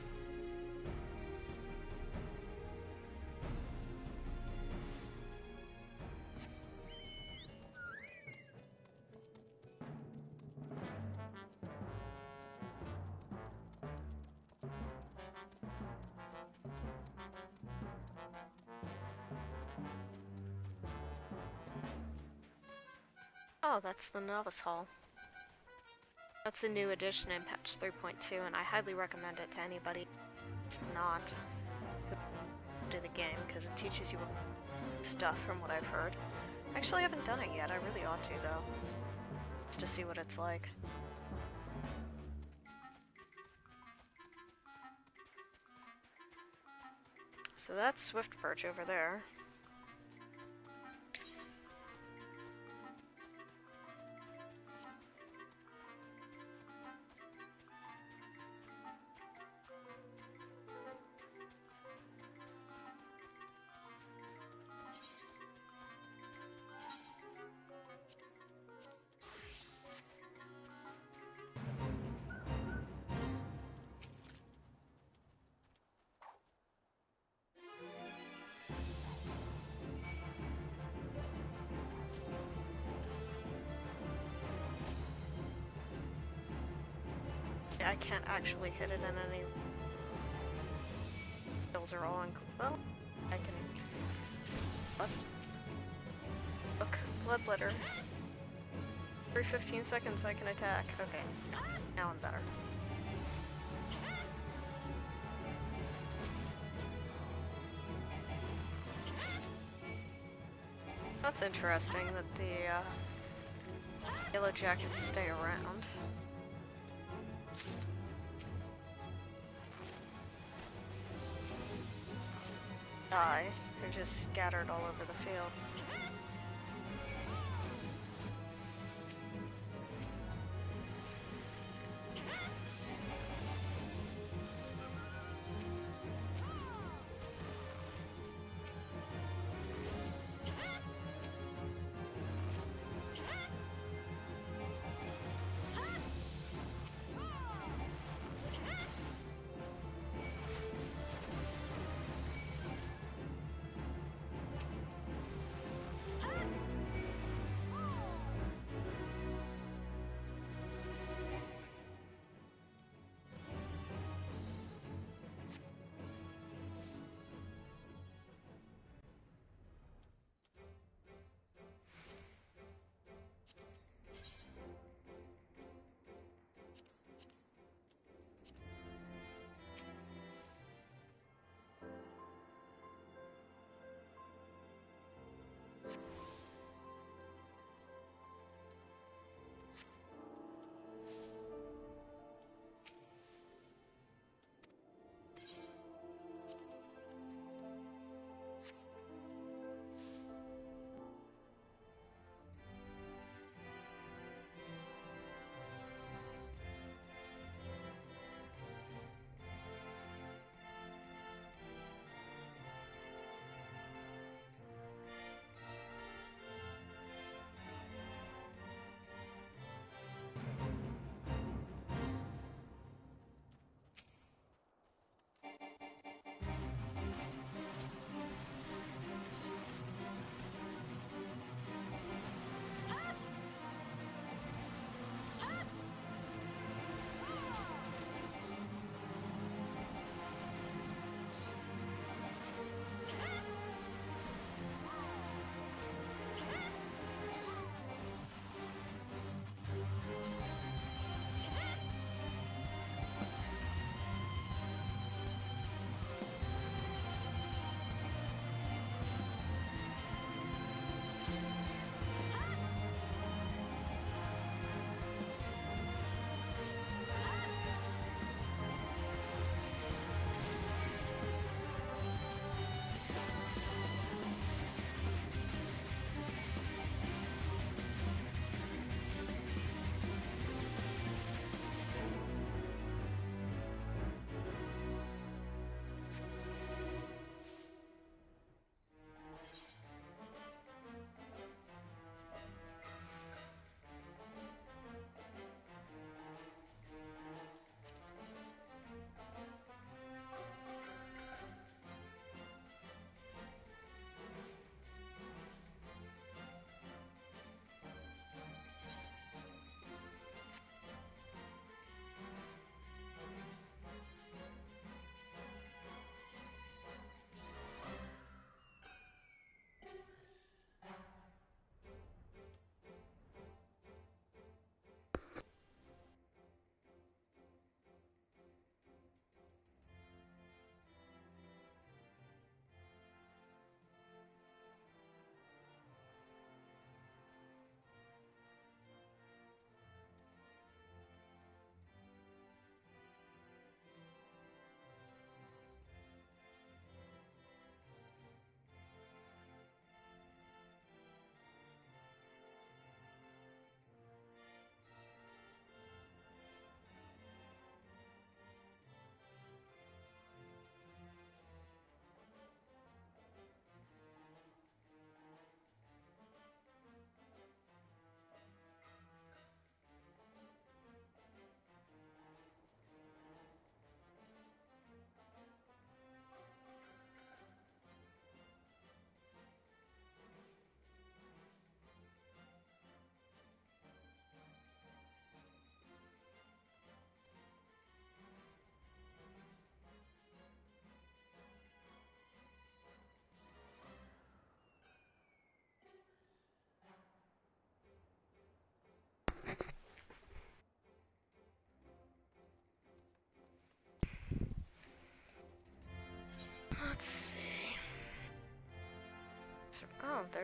Oh, that's the Novice Hall. That's a new addition in patch 3.2, and I highly recommend it to anybody who's not to the game, because it teaches you stuff from what I've heard. Actually, I haven't done it yet. I really ought to, though, just to see what it's like. So that's Swift Perch over there. I can't actually hit it in any... Skills are all well, I can... What? Look, Bloodletter. Every 15 seconds I can attack. Okay, now I'm better. That's interesting that the Yellow Jackets stay around. Die. They're just scattered all over the field.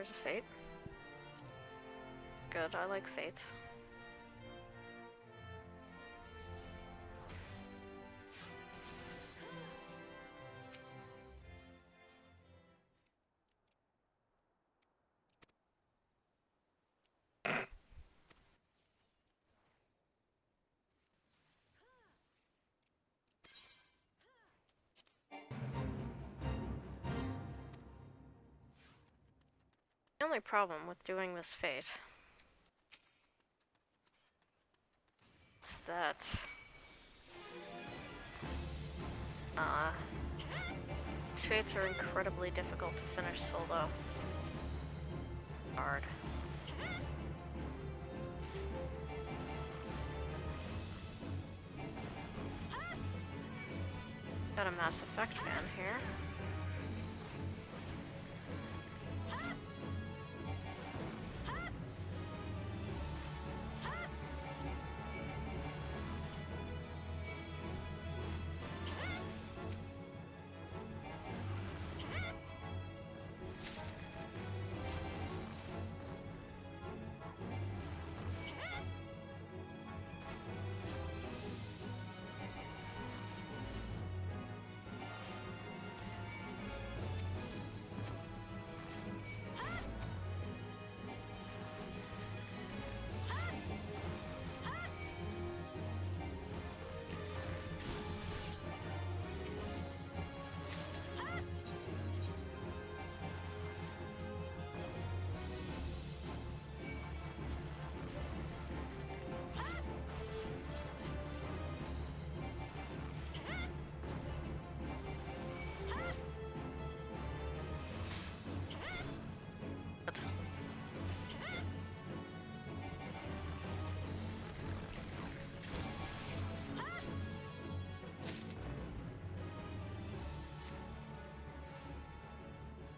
there's a fate. Good, I like fates. The only problem with doing this fate is that these fates are incredibly difficult to finish solo. Hard. Got a Mass Effect fan here.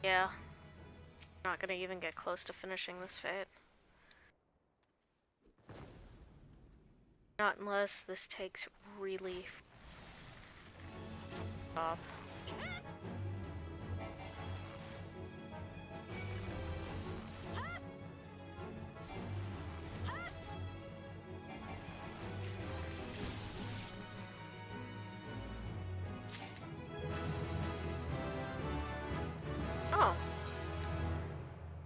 Yeah. I'm not gonna even get close to finishing this fate. Not unless this takes really up. Oh.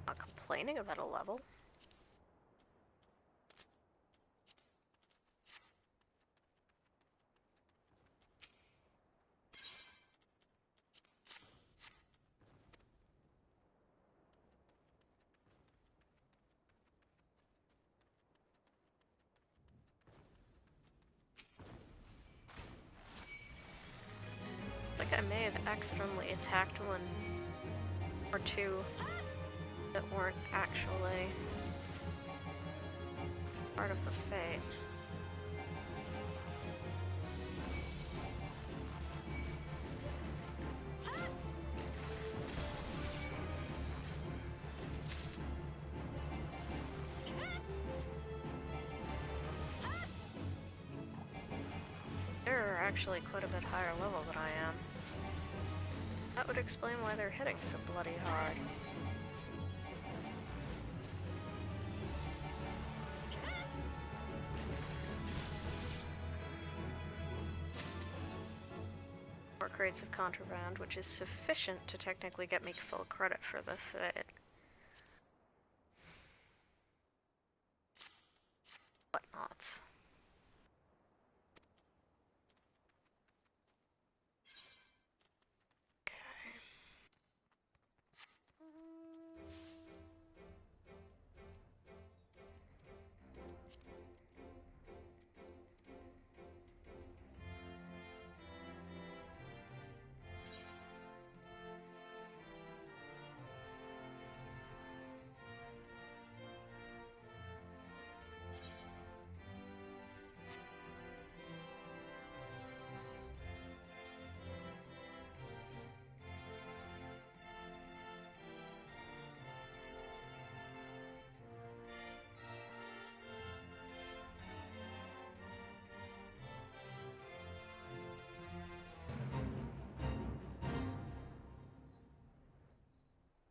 Not complaining about a level. Like I may have accidentally attacked one or two that weren't actually part of the fate. They're actually quite a bit higher level than I am. That would explain why they're hitting so bloody hard. More crates of contraband, which is sufficient to technically get me full credit for this fate. Whatnots.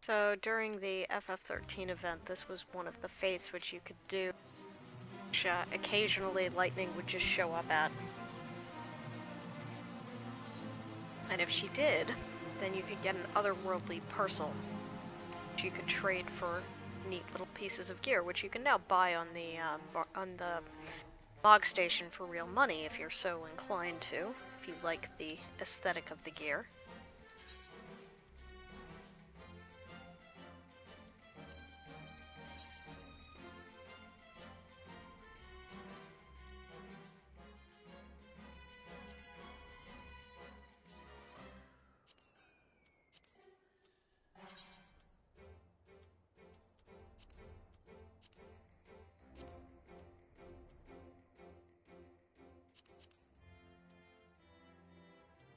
So during the FF13 event, this was one of the fates which you could do, which occasionally lightning would just show up at. And if she did, then you could get an otherworldly parcel, which you could trade for neat little pieces of gear, which you can now buy on the log station for real money if you're so inclined to, if you like the aesthetic of the gear.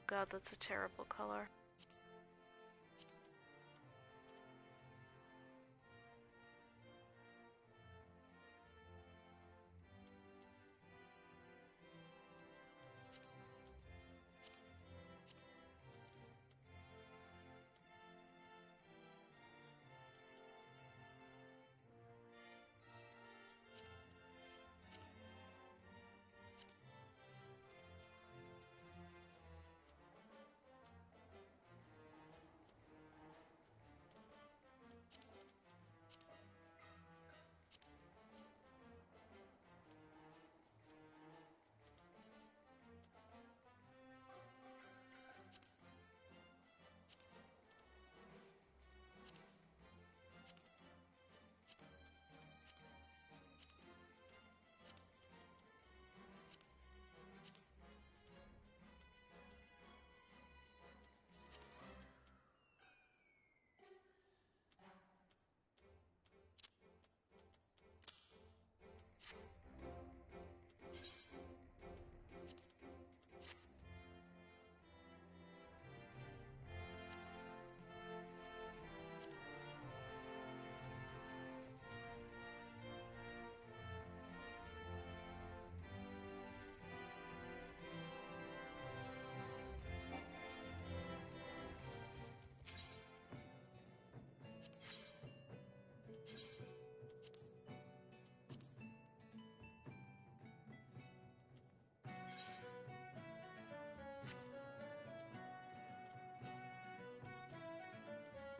God, that's a terrible color.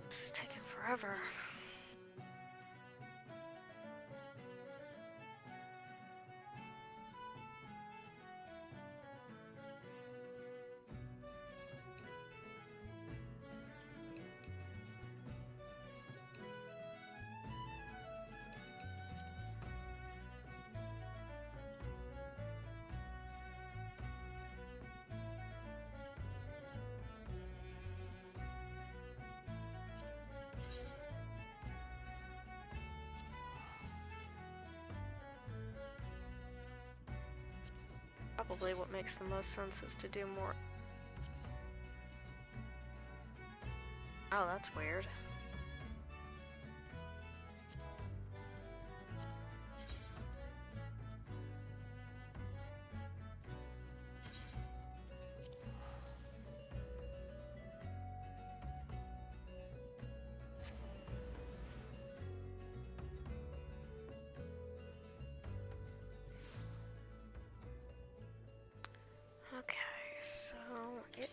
This is taking forever. Probably what makes the most sense is to do more. Oh, that's weird. Okay, so it...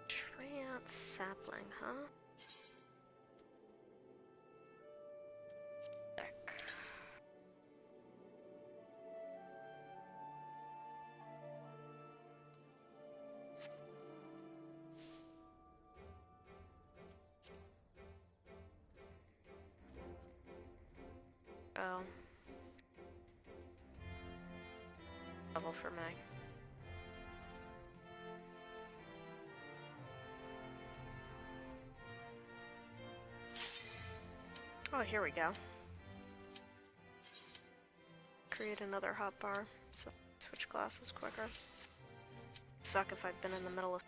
Trance sapling, huh? Sick. Oh. Level for me. Oh, here we go. Create another hotbar, so switch glasses quicker. Suck if I've been in the middle of...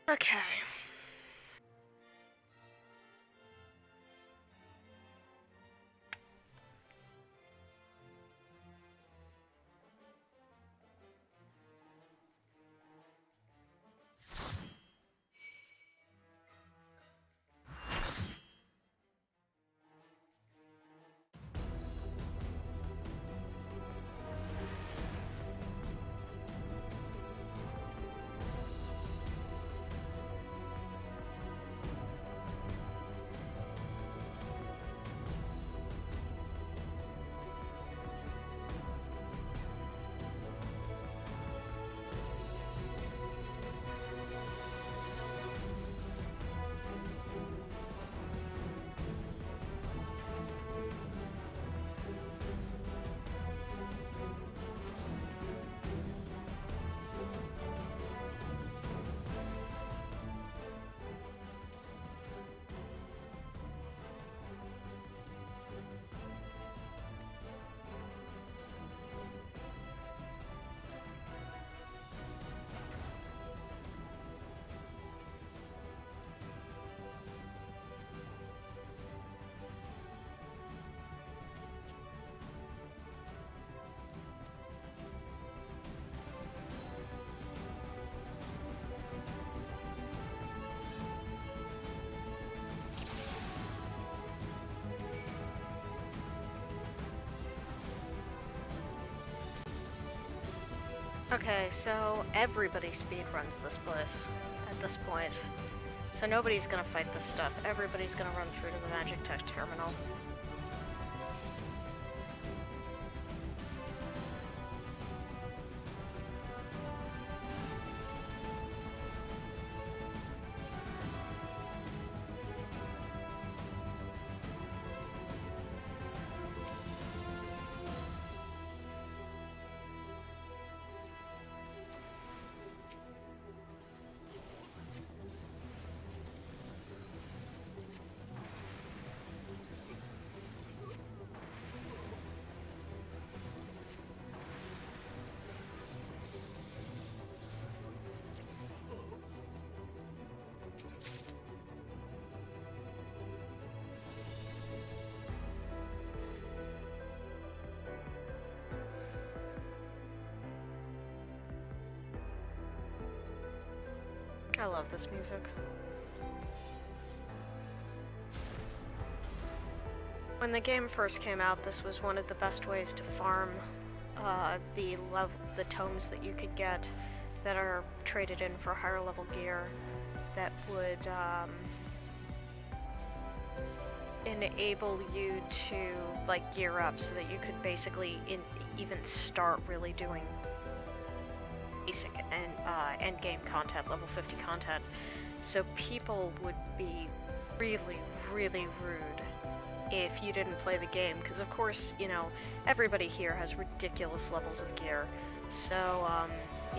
Okay. Okay, so everybody speedruns this place at this point. So nobody's gonna fight this stuff. Everybody's gonna run through to the magic tech terminal. I love this music. When the game first came out, this was one of the best ways to farm the tomes that you could get that are traded in for higher level gear that would enable you to like gear up so that you could basically even start really doing basic and end game content, level 50 content. So people would be really, really rude if you didn't play the game, because of course, you know, everybody here has ridiculous levels of gear. So,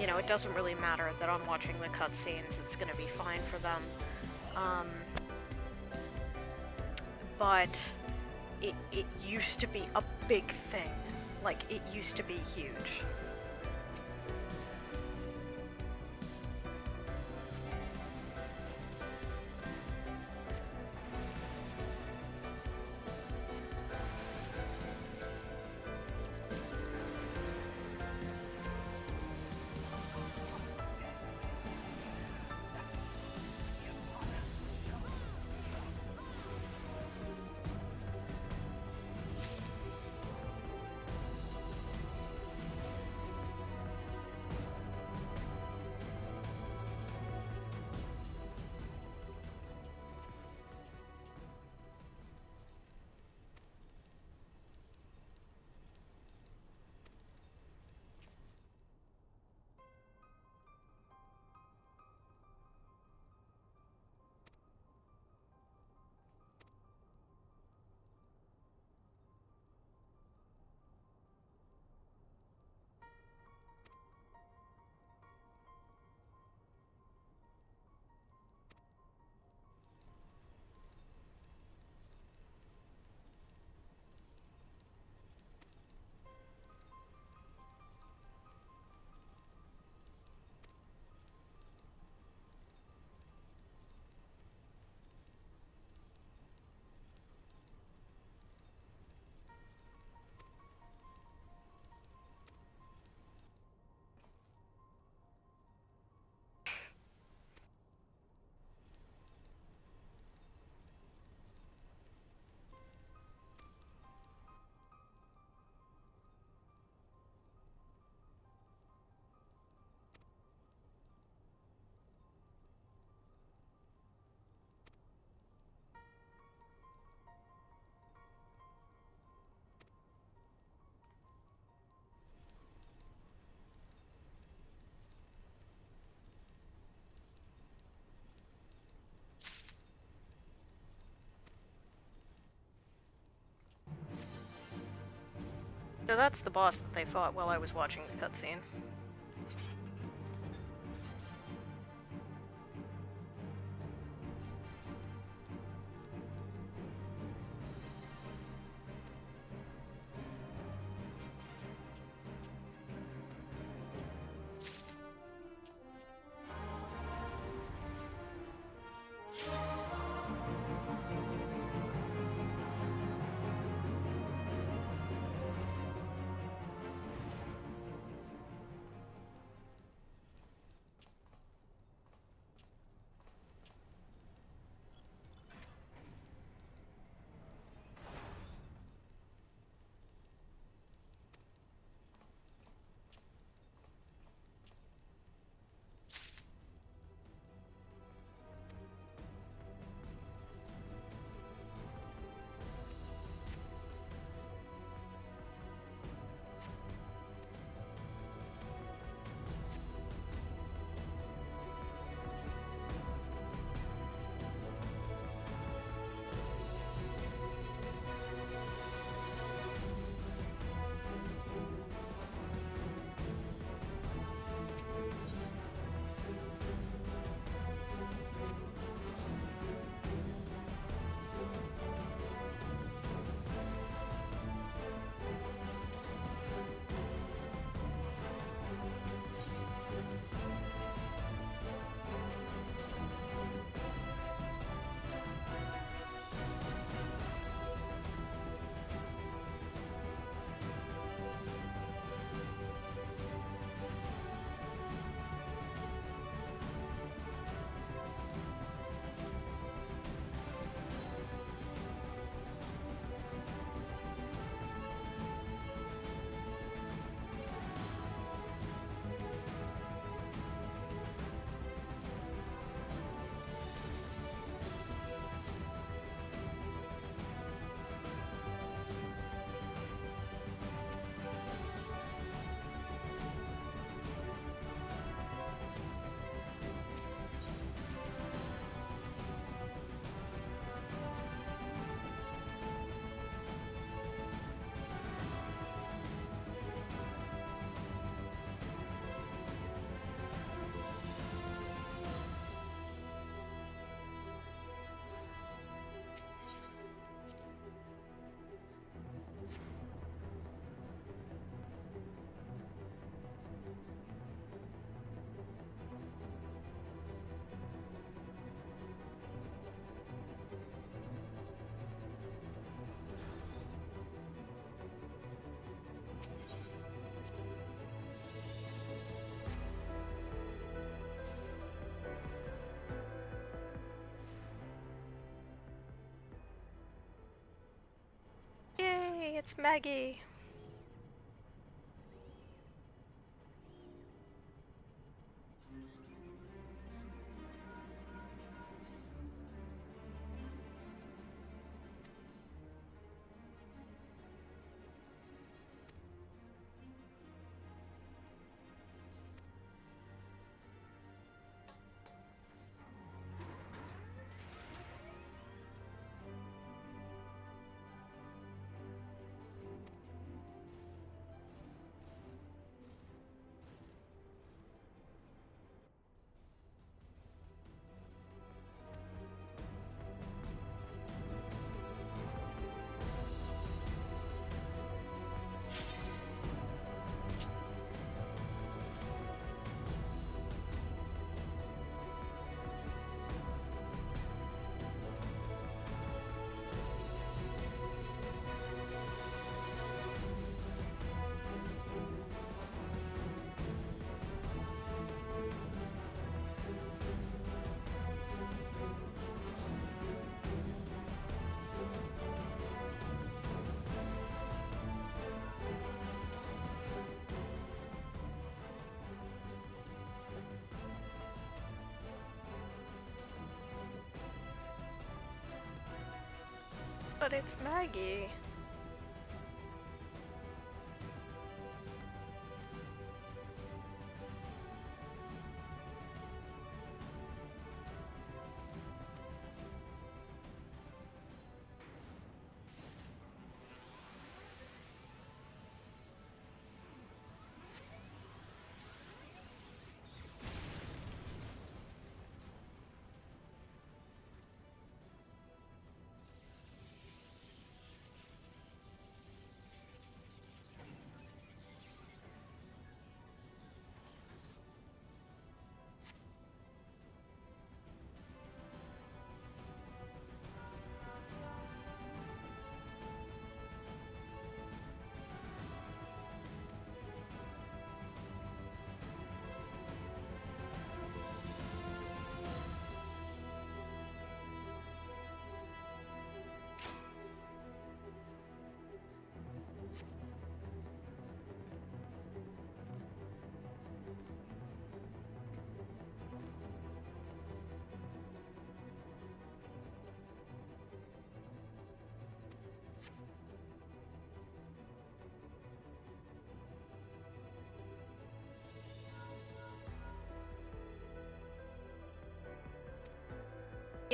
you know, it doesn't really matter that I'm watching the cutscenes, it's gonna be fine for them. But it used to be a big thing. Like, it used to be huge. So that's the boss that they fought while I was watching the cutscene. Hey, it's Maggie. But it's Maggie.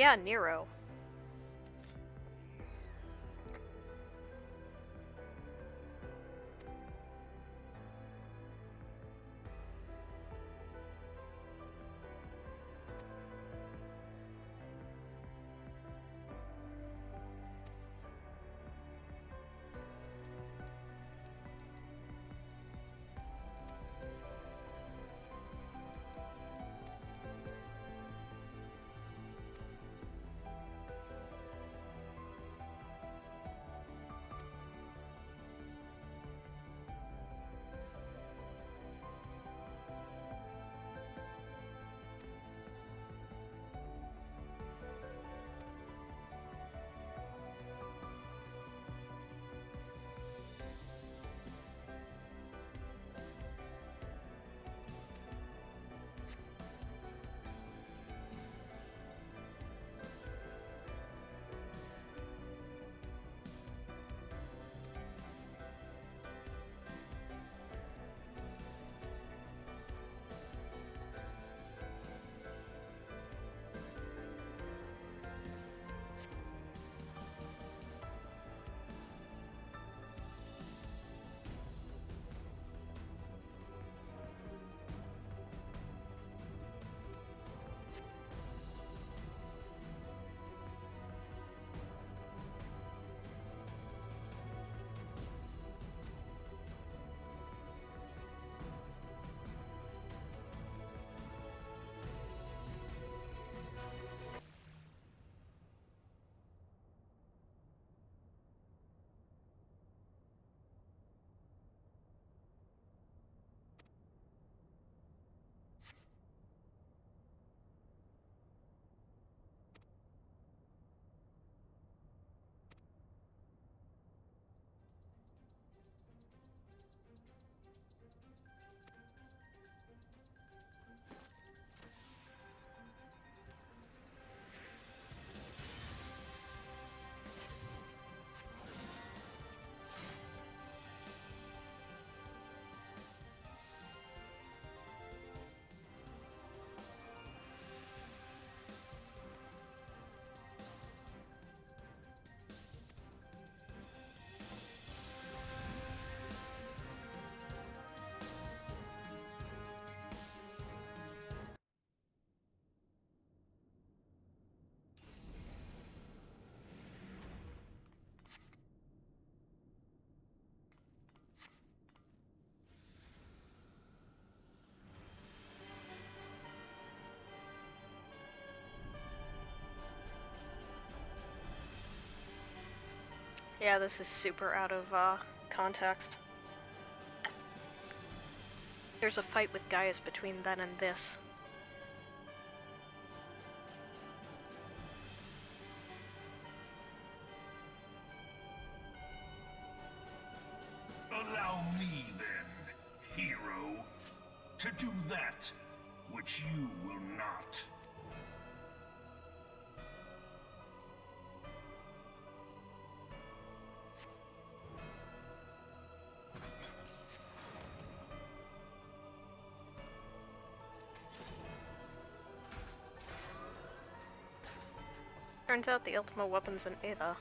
Yeah, Nero. Yeah, this is super out of context. There's a fight with Gaius between then and this. Allow me then, hero, to do that which you will not. Turns out the ultimate weapon's an Ada.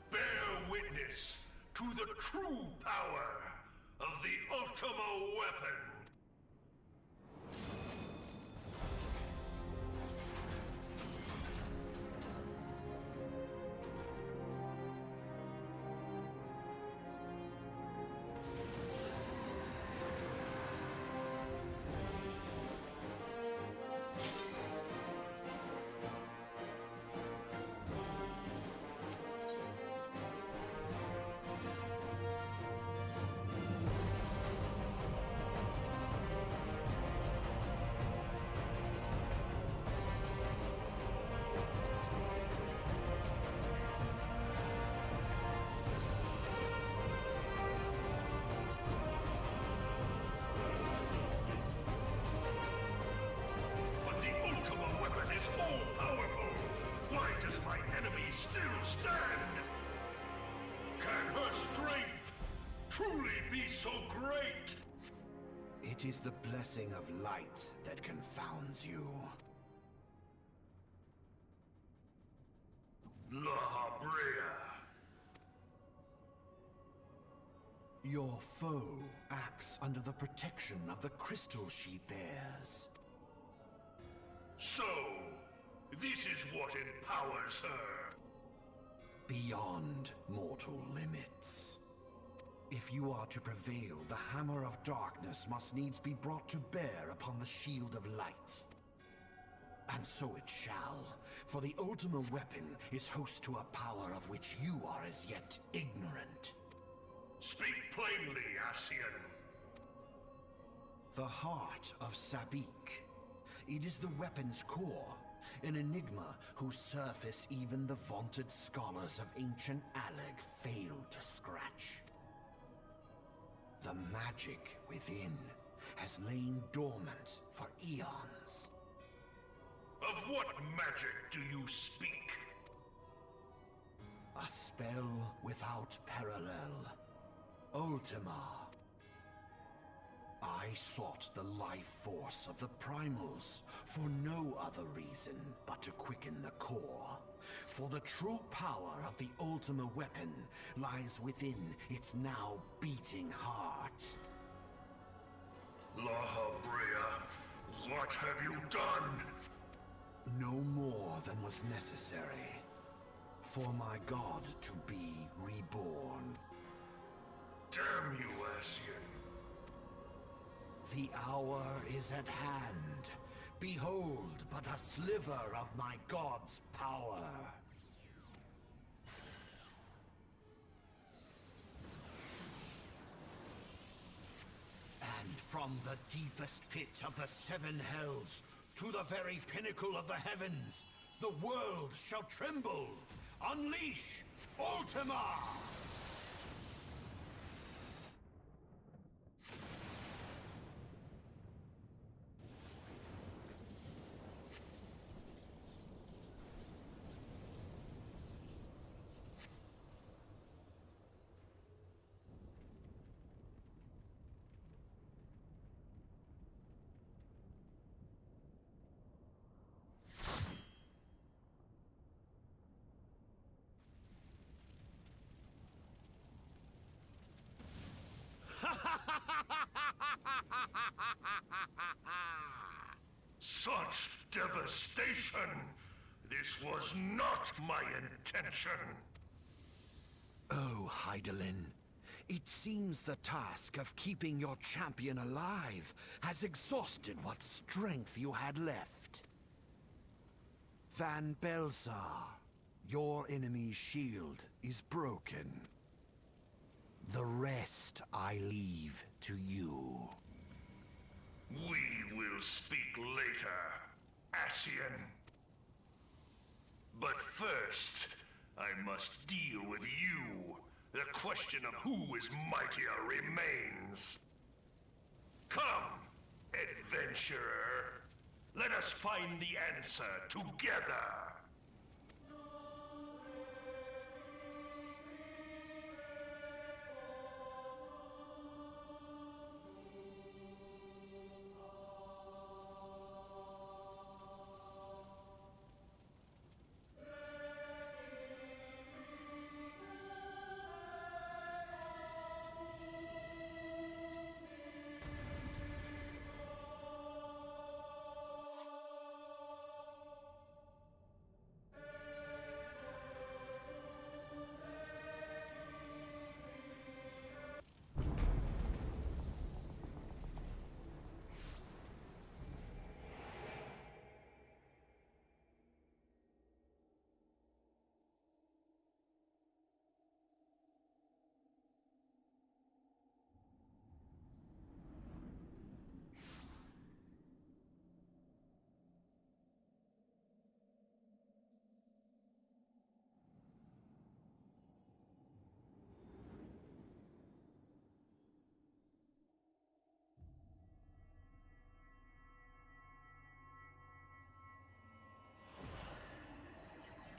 Bear witness to the true power of the Ultima weapon. But the Ultima weapon is all-powerful. Why does my enemy still stand? Can her strength truly be so great? It is the blessing of light that confounds you. La Brea. Your foe acts under the protection of the crystal she bears. So, this is what empowers her. Beyond mortal limits. If you are to prevail, the hammer of darkness must needs be brought to bear upon the shield of light. And so it shall, for the Ultima weapon is host to a power of which you are as yet ignorant. Speak plainly, Ascian. The heart of Sabik. It is the weapon's core, an enigma whose surface even the vaunted scholars of ancient Alleg failed to scratch. The magic within has lain dormant for eons. Of what magic do you speak? A spell without parallel. Ultima. I sought the life force of the primals for no other reason but to quicken the core. For the true power of the Ultima weapon lies within its now beating heart. La Brea, what have you done? No more than was necessary. For my god to be reborn. Damn you, Ascian. The hour is at hand. Behold but a sliver of my god's power. And from the deepest pit of the seven hells to the very pinnacle of the heavens, the world shall tremble. Unleash Ultima! Such devastation! This was not my intention! Oh, Hydaelyn. It seems the task of keeping your champion alive has exhausted what strength you had left. Van Belsar, your enemy's shield is broken. The rest I leave to you. We will speak later, Ascian. But first, I must deal with you. The question of who is mightier remains. Come, adventurer. Let us find the answer together.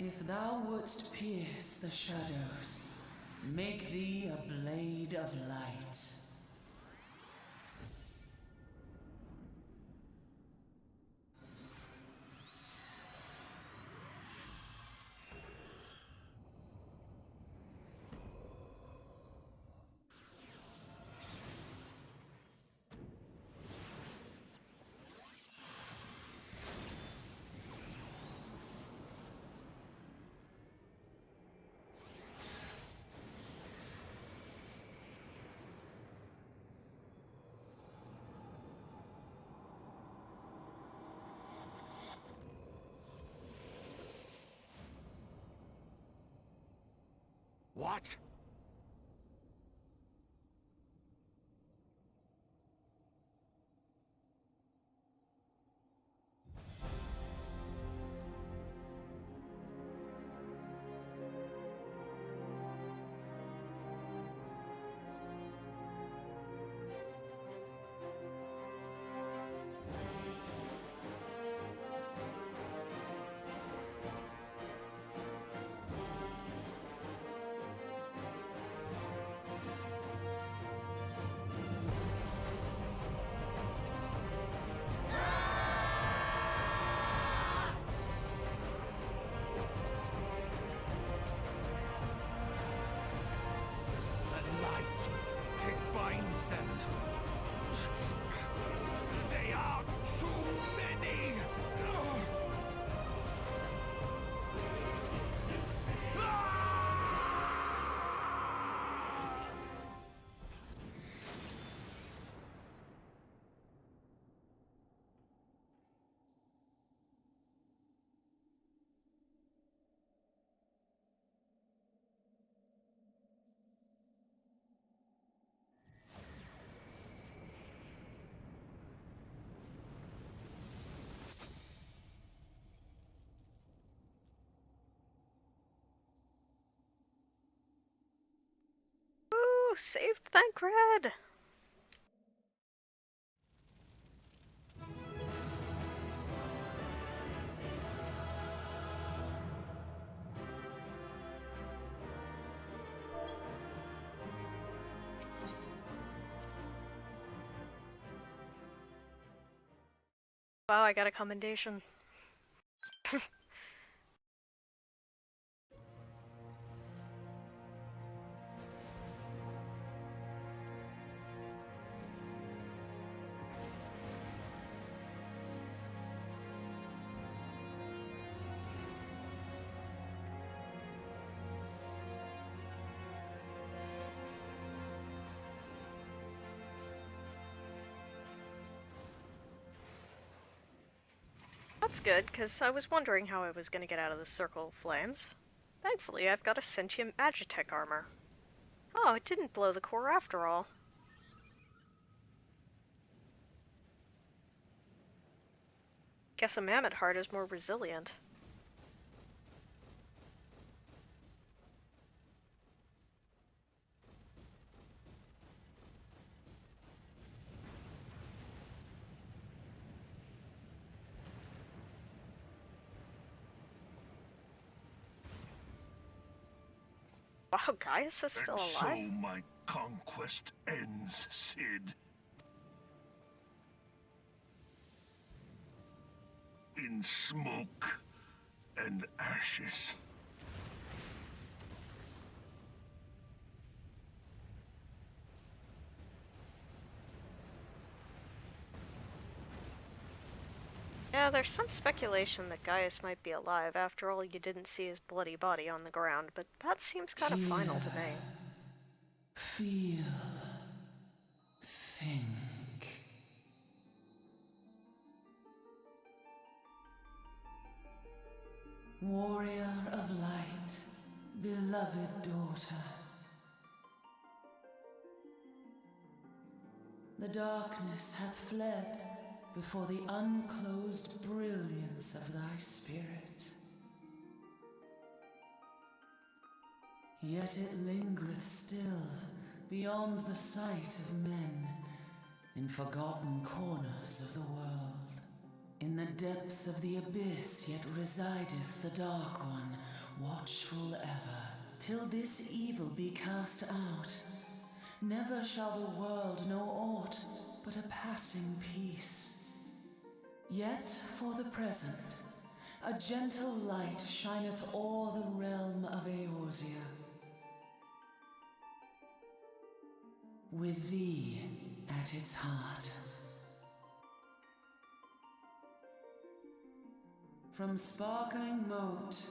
If thou wouldst pierce the shadows, make thee a blade of light. What? Woo! Saved Thancred! Wow, I got a commendation. That's good, because I was wondering how I was going to get out of the circle of flames. Thankfully, I've got a sentient Magitech armor. Oh, it didn't blow the core after all. Guess a mammoth heart is more resilient. Wow, Gaius is still alive? And so my conquest ends, Cid. In smoke and ashes. Yeah, there's some speculation that Gaius might be alive. After all, you didn't see his bloody body on the ground, but that seems kind of final to me. Feel. Think. Warrior of light, beloved daughter. The darkness hath fled before the unclosed brilliance of thy spirit. Yet it lingereth still beyond the sight of men, in forgotten corners of the world. In the depths of the abyss yet resideth the Dark One, watchful ever, till this evil be cast out. Never shall the world know aught but a passing peace. Yet for the present, a gentle light shineth o'er the realm of Eorzea. With thee at its heart. From sparkling moat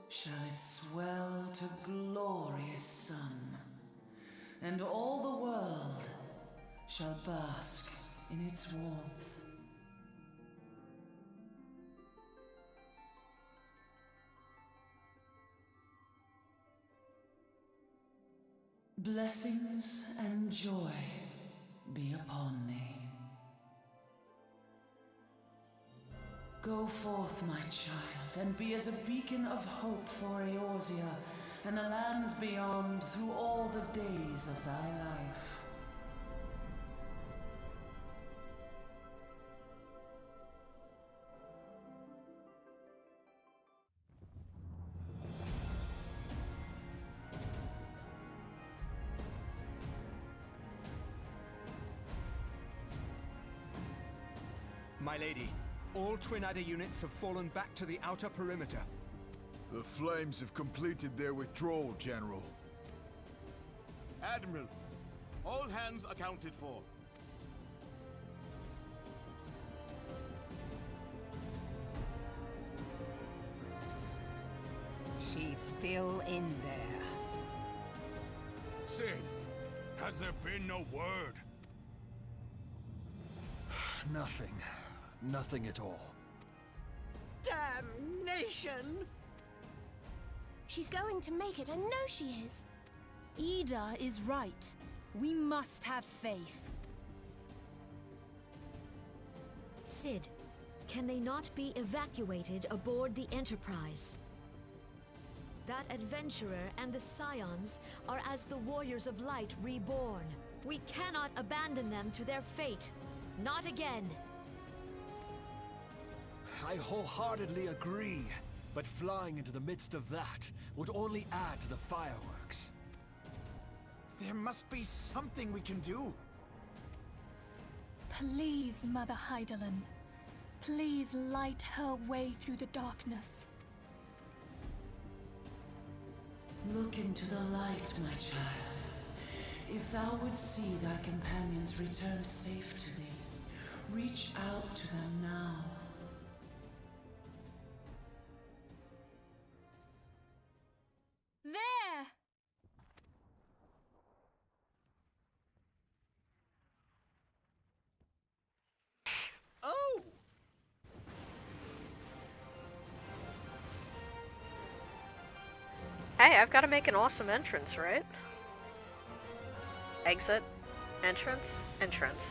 shall it swell to glorious sun, and all the world shall bask in its warmth. Blessings and joy be upon thee. Go forth, my child, and be as a beacon of hope for Eorzea and the lands beyond through all the days of thy life. My lady, all Twin Adder units have fallen back to the outer perimeter. The Flames have completed their withdrawal, General. Admiral, all hands accounted for. She's still in there. Cid, has there been no word? Nothing. Nothing at all. Damnation! She's going to make it, I know she is. Ida is right. We must have faith. Cid, can they not be evacuated aboard the Enterprise? That adventurer and the Scions are as the Warriors of Light reborn. We cannot abandon them to their fate. Not again. I wholeheartedly agree, but flying into the midst of that would only add to the fireworks. There must be something we can do. Please, Mother Hydaelyn. Please light her way through the darkness. Look into the light, my child. If thou would see thy companions returned safe to thee, reach out to them now. There! Oh! Hey, I've got to make an awesome entrance, right? Exit, entrance, entrance.